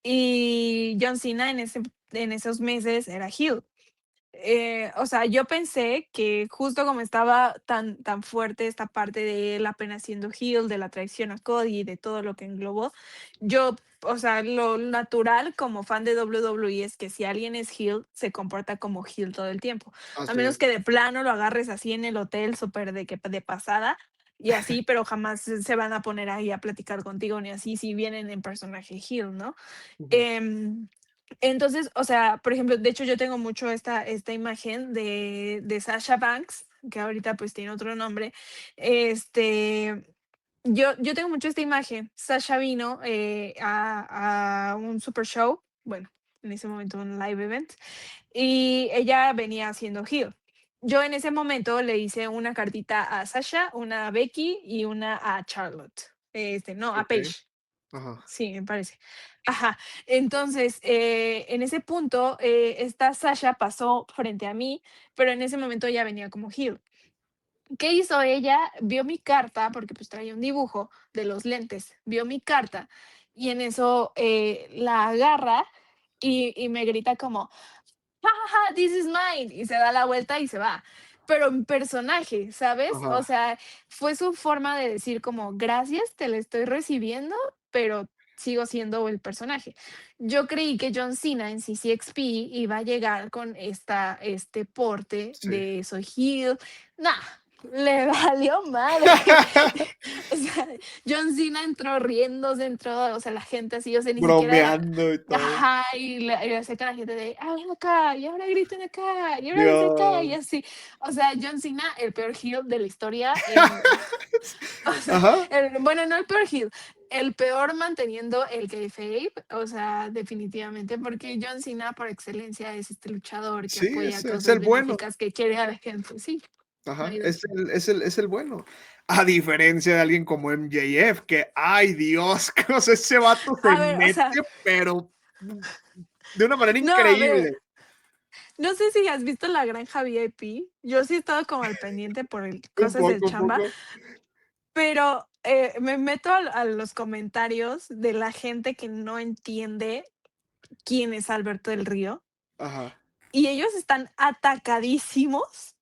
y John Cena en esos meses era heel. O sea, yo pensé que justo como estaba tan fuerte esta parte de él apenas siendo heel, de la traición a Cody, de todo lo que englobó, yo, o sea, lo natural como fan de WWE es que si alguien es heel, se comporta como heel todo el tiempo. A Así menos es. que de plano lo agarres así en el hotel, súper de pasada, y así, pero jamás se van a poner ahí a platicar contigo, ni así si vienen en personaje heel, ¿no? Ujú. Em, entonces, o sea, por ejemplo, de hecho, yo tengo mucho esta imagen de Sasha Banks, que ahorita, pues, tiene otro nombre. Este, yo tengo mucho esta imagen. Sasha vino, a un super show, bueno, en ese momento un live event, y ella venía siendo heel. Yo en ese momento le hice una cartita a Sasha, una a Becky y una a Charlotte. No, a Ok. Paige. Ajá. Sí, me parece. Ajá. Entonces, en ese punto, esta Sasha pasó frente a mí, pero en ese momento ella venía como heel. ¿Qué hizo ella? Vio mi carta, porque pues traía un dibujo de los lentes, vio mi carta y en eso la agarra y me grita como, "Ja, ja, ja, this is mine", y se da la vuelta y se va. Pero en personaje, ¿sabes? O Ajá. sea, fue su forma de decir como, gracias, te la estoy recibiendo, pero sigo siendo el personaje. Yo creí que John Cena en CCXP iba a llegar con este porte Sí. de soy heel. Nah, le valió madre. O sea, John Cena entró riéndose, entró, o sea, la gente así, o sea, ni siquiera, Bromeando y todo. ajá, y le acerca a la gente de, hablen acá, y ahora griten acá, y ahora desde acá, y Dios. así. O sea, John Cena, el peor heel de la historia en, o sea, Ajá. bueno, no el peor heel, el peor manteniendo el kayfabe, o sea, definitivamente, porque John Cena por excelencia es este luchador que Sí, apoya es causas el bueno. benéficas, que quiere a la gente, sí, no Ajá, hay de es otra. el bueno. A diferencia de alguien como MJF, que, ay Dios, o sea, ese vato se A ver, o mete, sea, pero de una manera no, a ver, increíble. no sé si has visto La Granja VIP. Yo sí he estado como al pendiente por Un cosas del poco, un chamba, poco. pero me meto a los comentarios de la gente que no entiende quién es Alberto del Río Ajá, y ellos están atacadísimos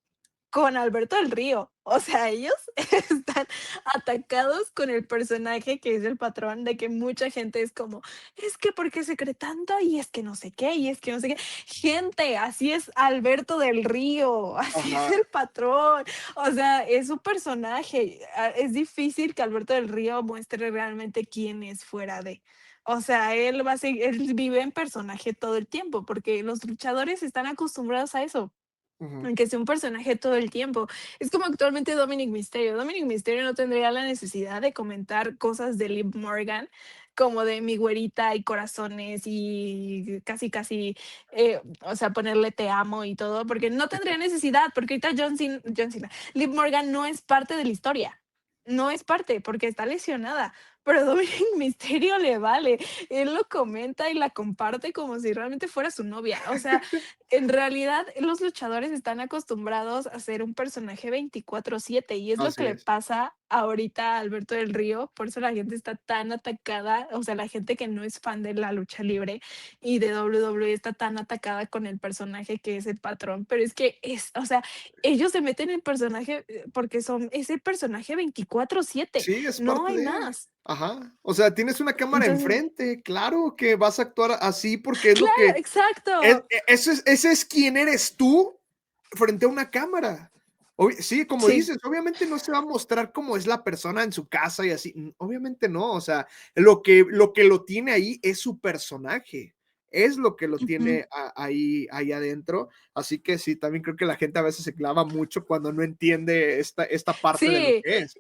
con Alberto del Río. O sea, ellos están atacados con el personaje que es el patrón, de que mucha gente es como, es que ¿por qué se cree tanto? Y es que no sé qué, y es que no sé qué. Gente, así es Alberto del Río, así es ajá, el patrón. O sea, es su personaje. Es difícil que Alberto del Río muestre realmente quién es fuera de. O sea, él va a seguir, él vive en personaje todo el tiempo, porque los luchadores están acostumbrados a eso. ujú, Aunque sea un personaje todo el tiempo. Es como actualmente Dominic Mysterio. Dominic Mysterio no tendría la necesidad de comentar cosas de Liv Morgan, como de mi güerita y corazones y casi, casi, o sea, ponerle te amo y todo, porque no tendría necesidad, porque ahorita John Cena, Liv Morgan no es parte de la historia. No es parte, porque está lesionada. Pero Dominic Mysterio le vale. Él lo comenta y la comparte como si realmente fuera su novia. O sea, en realidad, los luchadores están acostumbrados a ser un personaje 24/7 y es lo que así le es. pasa ahorita a Alberto del Río, por eso la gente está tan atacada, o sea, la gente que no es fan de la lucha libre y de WWE está tan atacada con el personaje que es el patrón, pero es que es, o sea, ellos se meten en el personaje porque son ese personaje 24/7, Sí, es no parte hay de. más. Ajá. O sea, tienes una cámara Entonces, enfrente, claro que vas a actuar así porque es lo claro, que exacto. ese es quién eres tú frente a una cámara. Sí, como Sí. dices, obviamente no se va a mostrar cómo es la persona en su casa y así, obviamente no, o sea, lo que lo tiene ahí es su personaje, es lo que lo Ujú. tiene ahí adentro. Así que sí, también creo que la gente a veces se clava mucho cuando no entiende esta parte de lo Sí, que es.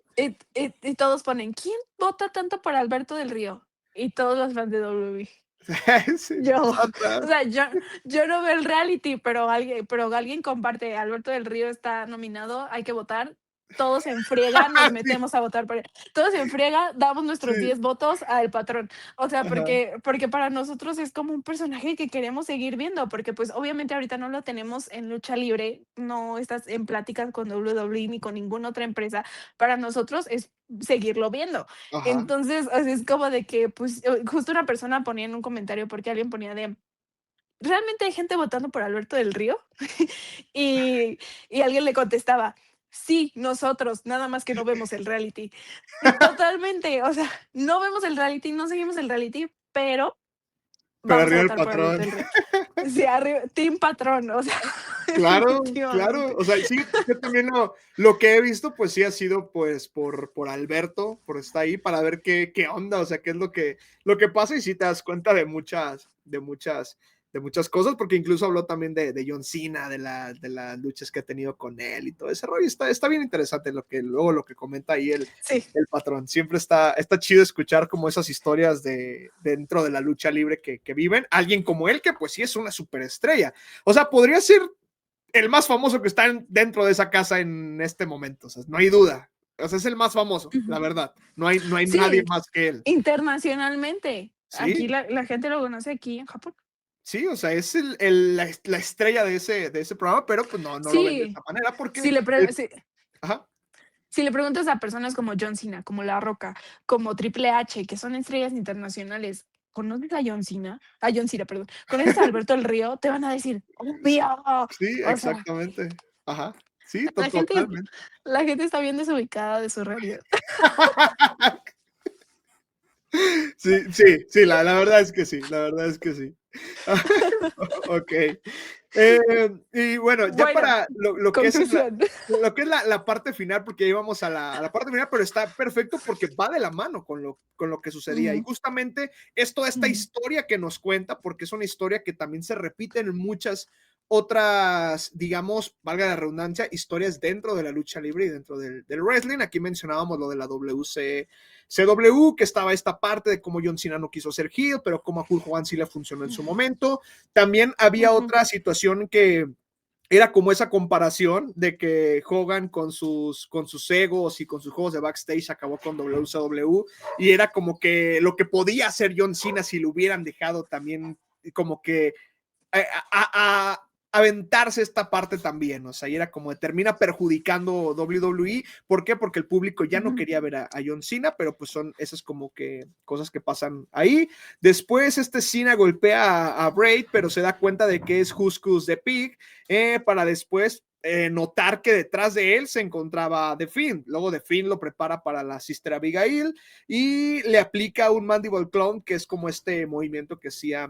y todos ponen: "¿Quién vota tanto por Alberto del Río?". Y todos los fans de WWE. Sí, Yo, o ajá, sea, yo no veo el reality, pero alguien comparte, Alberto del Río está nominado, hay que votar. Todos en friega nos sí, metemos a votar por él. Todos en friega damos nuestros sí, 10 votos al patrón. O sea, ajá, porque para nosotros es como un personaje que queremos seguir viendo, porque, pues, obviamente ahorita no lo tenemos en lucha libre, no estás en pláticas con WWE ni con ninguna otra empresa. Para nosotros es seguirlo viendo. ajá. Entonces, o sea, es como de que, pues, justo una persona ponía en un comentario, porque alguien ponía de: "¿Realmente hay gente votando por Alberto del Río?". Y y alguien le contestaba: "Sí, nosotros, nada más que no vemos el reality". Totalmente, o sea, no vemos el reality, no seguimos el reality, pero Pero vamos a arriba el votar por Alberto patrón. del Río. Sí, arriba team patrón, o sea, Claro, claro. definitivamente. O sea, sí, yo también lo que he visto, pues sí ha sido pues por Alberto, por estar ahí para ver qué onda, o sea, qué es lo que pasa y sí te das cuenta de muchas cosas, porque incluso habló también de John Cena, de las luchas que ha tenido con él y todo ese rollo. Está bien interesante lo que comenta ahí el, Sí. el patrón. Siempre está chido escuchar como esas historias dentro de la lucha libre que viven. Alguien como él, que pues sí es una superestrella. O sea, podría ser el más famoso que está dentro de esa casa en este momento, o sea, no hay duda. O sea, es el más famoso, la Ujú. verdad. No hay nadie Sí, más que él. internacionalmente. Aquí Sí, la gente lo conoce aquí en Japón. sí, o sea, es la estrella de ese programa, pero pues no lo ven de esta Sí, manera porque, si le pre si ajá, si le preguntas a personas como John Cena, como La Roca, como Triple H, que son estrellas internacionales, ¿conoces a John Cena? A John Cena, perdón. ¿Conoces a Alberto del Río? Te van a decir: "Obvio". sí, O sea, exactamente, ajá, sí, la gente totalmente. la gente está bien desubicada de su realidad. Sí, sí, sí, la verdad es que sí, la verdad es que sí. Ok. Y bueno, ya Bueno, para lo que es conclusión. la parte final, porque ya íbamos a la parte final, pero está perfecto porque va de la mano con lo que sucedía. Y Ujú, justamente es toda esta ujú, historia que nos cuenta, porque es una historia que también se repite en muchas otras, digamos, valga la redundancia, historias dentro de la lucha libre y dentro del wrestling. Aquí mencionábamos lo de la CW, que estaba esta parte de cómo John Cena no quiso ser heel, pero cómo a Hulk Hogan sí le funcionó en su momento. También había ujú. otra situación que era como esa comparación de que Hogan con sus egos y con sus juegos de backstage acabó con WCW y era como que lo que podía hacer John Cena si lo hubieran dejado también como que aventarse esta parte también, o sea, y era como termina perjudicando WWE. ¿Por qué? Porque el público ya no Ujú, quería ver a John Cena, pero pues son esas como que cosas que pasan ahí. Después Cena golpea a Braid, pero se da cuenta de que es Huskus the Pig, para después notar que detrás de él se encontraba The Fiend. Luego The Fiend lo prepara para la Sister Abigail y le aplica un Mandible Clone, que es como este movimiento que hacía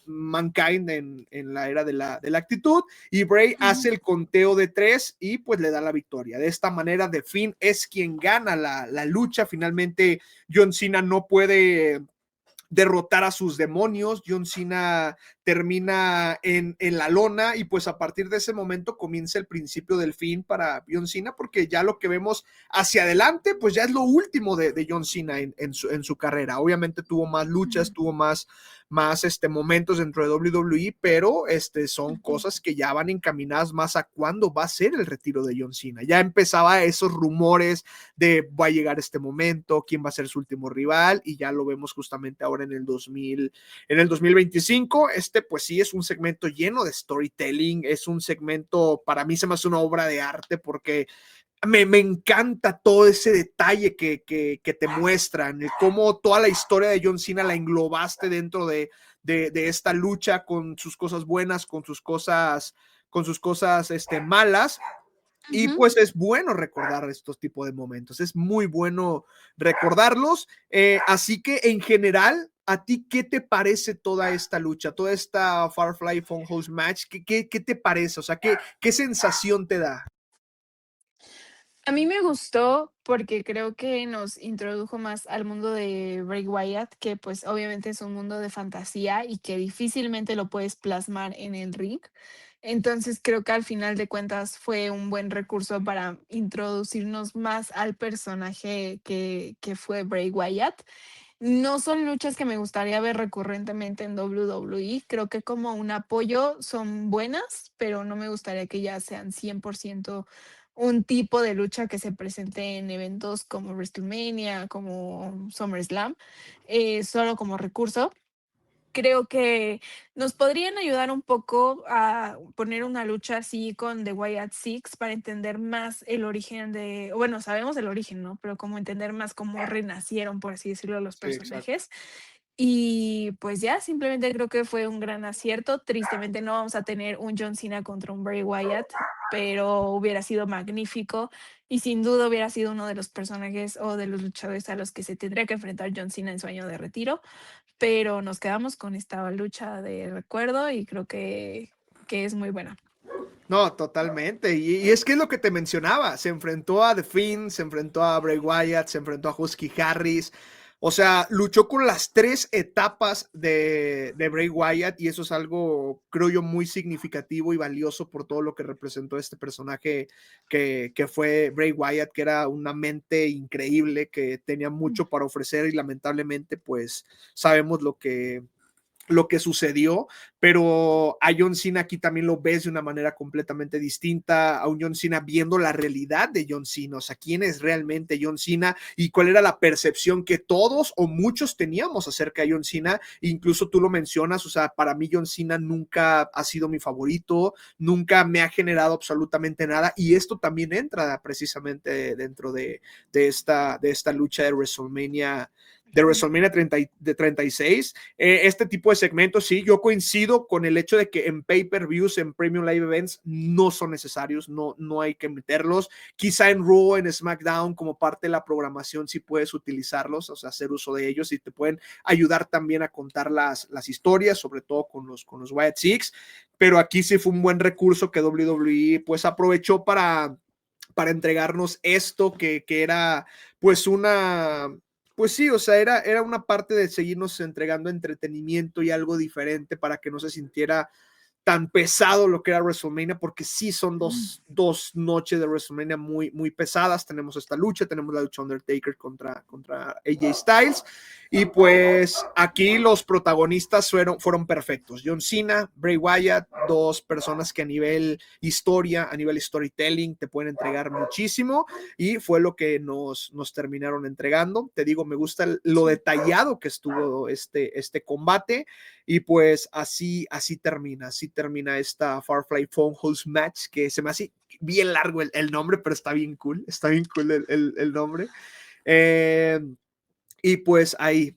Mankind en la era de la actitud, y Bray hace ujú. el conteo de 3 y pues le da la victoria. De esta manera, The Fiend es quien gana la lucha. Finalmente, John Cena no puede derrotar a sus demonios. John Cena termina en la lona y pues a partir de ese momento comienza el principio del fin para John Cena, porque ya lo que vemos hacia adelante pues ya es lo último de John Cena en su carrera. Obviamente tuvo más luchas, Ujú, tuvo más momentos dentro de WWE, pero son ujú, cosas que ya van encaminadas más a cuándo va a ser el retiro de John Cena. Ya empezaba esos rumores de va a llegar este momento, quién va a ser su último rival, y ya lo vemos justamente ahora en el 2025. Pues sí, es un segmento lleno de storytelling, es un segmento, para mí se me hace una obra de arte, porque me encanta todo ese detalle que te muestran, cómo toda la historia de John Cena la englobaste dentro de esta lucha, con sus cosas buenas, con sus cosas malas. Y ujú. pues es bueno recordar estos tipos de momentos, es muy bueno recordarlos. Así que en general, ¿a ti qué te parece toda esta lucha, toda esta Firefly Funhouse match? ¿Qué te parece? O sea, ¿qué sensación te da? A mí me gustó porque creo que nos introdujo más al mundo de Bray Wyatt, que pues obviamente es un mundo de fantasía y que difícilmente lo puedes plasmar en el ring. Entonces creo que al final de cuentas fue un buen recurso para introducirnos más al personaje que fue Bray Wyatt. No son luchas que me gustaría ver recurrentemente en WWE. Creo que como un apoyo son buenas, pero no me gustaría que ya sean 100% un tipo de lucha que se presente en eventos como WrestleMania, como SummerSlam, solo como recurso. Creo que nos podrían ayudar un poco a poner una lucha así con The Wyatt Six para entender más el origen de, bueno, sabemos el origen, ¿no? Pero como entender más cómo renacieron, por así decirlo, los Sí, exacto. personajes. Y pues ya, simplemente creo que fue un gran acierto. Tristemente no vamos a tener un John Cena contra un Bray Wyatt, pero hubiera sido magnífico y sin duda hubiera sido uno de los personajes o de los luchadores a los que se tendría que enfrentar John Cena en su año de retiro, pero nos quedamos con esta lucha de recuerdo y creo que es muy buena. No, totalmente. Y es que es lo que te mencionaba. Se enfrentó a The Fiend, se enfrentó a Bray Wyatt, se enfrentó a Husky Harris. O sea, luchó con las tres etapas de Bray Wyatt y eso es algo, creo yo, muy significativo y valioso por todo lo que representó este personaje que fue Bray Wyatt, que era una mente increíble, que tenía mucho para ofrecer y lamentablemente pues sabemos lo que sucedió, pero a John Cena aquí también lo ves de una manera completamente distinta, a un John Cena viendo la realidad de John Cena, o sea, quién es realmente John Cena y cuál era la percepción que todos o muchos teníamos acerca de John Cena, incluso tú lo mencionas, o sea, para mí John Cena nunca ha sido mi favorito, nunca me ha generado absolutamente nada y esto también entra precisamente dentro de esta lucha de WrestleMania 36. Este tipo de segmentos, sí, yo coincido con el hecho de que en pay-per-views, en Premium Live Events, no son necesarios, no hay que meterlos. Quizá en Raw, en SmackDown, como parte de la programación, sí puedes utilizarlos, o sea, hacer uso de ellos y te pueden ayudar también a contar las historias, sobre todo con los Wyatt Six, pero aquí sí fue un buen recurso que WWE pues aprovechó para entregarnos esto que era pues pues sí, o sea, era una parte de seguirnos entregando entretenimiento y algo diferente para que no se sintiera tan pesado lo que era WrestleMania, porque sí son dos noches de WrestleMania muy pesadas. Tenemos esta lucha, tenemos la lucha Undertaker contra AJ Styles, y pues aquí los protagonistas fueron perfectos. John Cena, Bray Wyatt, dos personas que a nivel historia, a nivel storytelling, te pueden entregar muchísimo, y fue lo que nos terminaron entregando. Te digo, me gusta lo detallado que estuvo este combate, y pues así termina esta Firefly Funhouse Match, que se me hace bien largo el nombre, pero está bien cool el nombre. Y pues ahí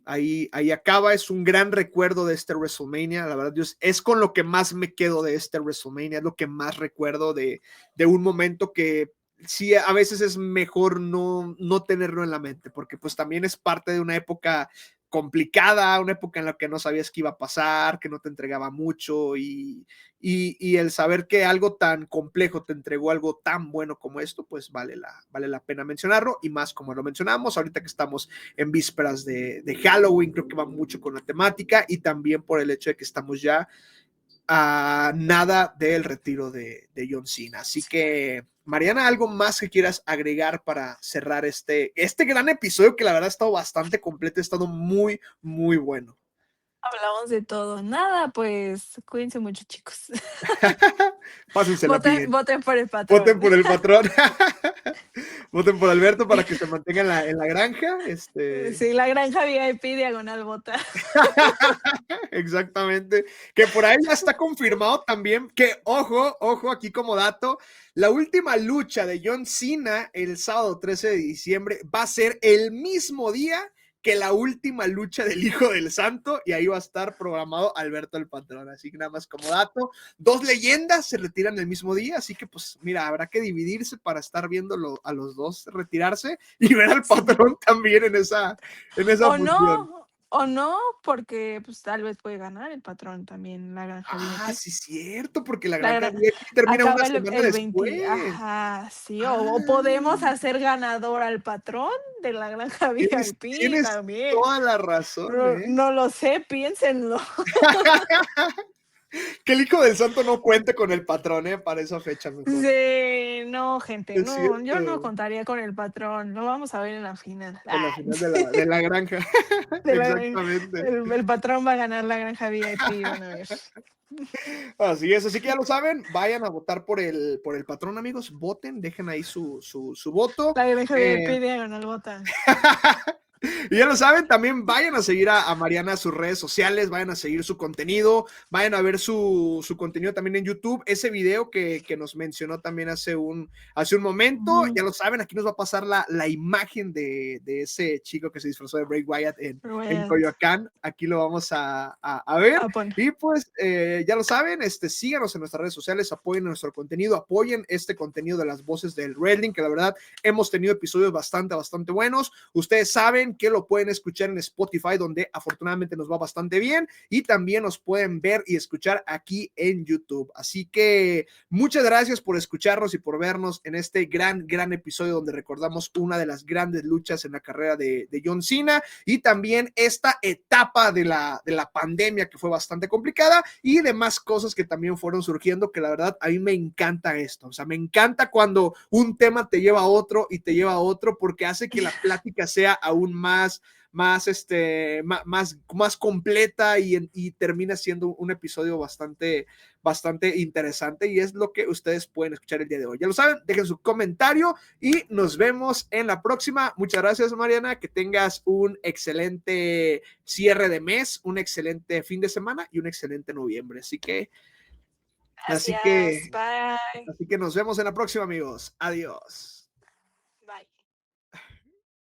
acaba, es un gran recuerdo de este WrestleMania, la verdad, Dios, es con lo que más me quedo de este WrestleMania, es lo que más recuerdo de un momento que sí, a veces es mejor no tenerlo en la mente, porque pues también es parte de una época complicada, una época en la que no sabías qué iba a pasar, que no te entregaba mucho, y el saber que algo tan complejo te entregó algo tan bueno como esto, pues vale la pena mencionarlo, y más como lo mencionamos, ahorita que estamos en vísperas de Halloween, creo que va mucho con la temática, y también por el hecho de que estamos ya a nada del retiro de John Cena. Así que, Mariana, ¿algo más que quieras agregar para cerrar este gran episodio que la verdad ha estado bastante completo, ha estado muy bueno? Hablamos de todo. Nada, pues cuídense mucho, chicos. Pásensela Voten, bien. voten por el patrón. Voten por el patrón. Voten por Alberto para que se mantenga en la granja. Sí, la granja VIP diagonal vota. Exactamente. Que por ahí ya está confirmado también que, ojo, aquí como dato, la última lucha de John Cena el sábado 13 de diciembre va a ser el mismo día que la última lucha del Hijo del Santo, y ahí va a estar programado Alberto el Patrón. Así que nada más como dato, dos leyendas se retiran el mismo día, así que pues mira, habrá que dividirse para estar viendo a los dos retirarse y ver al Sí. Patrón también en esa O función. O no, porque, pues, tal vez puede ganar el patrón también la granja Ah, VIP. sí, cierto, porque la La granja gra VIP termina una Acaba semana el 20, después. ajá, sí, o podemos Ah, hacer ganador al patrón de la granja VIP tienes también. toda la razón, No ¿eh? no lo sé, piénsenlo. Que el hijo del santo no cuente con el patrón, ¿eh? Para esa fecha mejor. Sí, no, gente, Es no, yo no cierto, contaría con el patrón, lo vamos a ver en la final. en la final de la granja. De la Exactamente. el patrón va a ganar la granja VIP, van a ver. Así es, así que ya lo saben, vayan a votar por el patrón, amigos, voten, dejen ahí su voto. La granja Eh, VIP diagonal bota. Y ya lo saben, también vayan a seguir a Mariana a sus redes sociales, vayan a seguir su contenido, vayan a ver su contenido también en YouTube. Ese video que nos mencionó también hace un momento, Ujú, ya lo saben, aquí nos va a pasar la imagen de ese chico que se disfrazó de Bray Wyatt pero en bueno, Coyoacán. Aquí lo vamos a ver. a poner. Y pues ya lo saben, síganos en nuestras redes sociales, apoyen nuestro contenido, apoyen este contenido de las voces del wrestling, que la verdad hemos tenido episodios bastante buenos. Ustedes saben que lo pueden escuchar en Spotify, donde afortunadamente nos va bastante bien, y también nos pueden ver y escuchar aquí en YouTube. Así que muchas gracias por escucharnos y por vernos en este gran episodio donde recordamos una de las grandes luchas en la carrera de John Cena, y también esta etapa de la pandemia que fue bastante complicada, y demás cosas que también fueron surgiendo, que la verdad a mí me encanta esto. O sea, me encanta cuando un tema te lleva a otro y te lleva a otro, porque hace que la plática sea aún más completa, y termina siendo un episodio bastante interesante, y es lo que ustedes pueden escuchar el día de hoy. Ya lo saben, dejen su comentario y nos vemos en la próxima. Muchas gracias, Mariana, que tengas un excelente cierre de mes, un excelente fin de semana y un excelente noviembre. Así que así Gracias, que bye. así que nos vemos en la próxima, amigos. Adiós.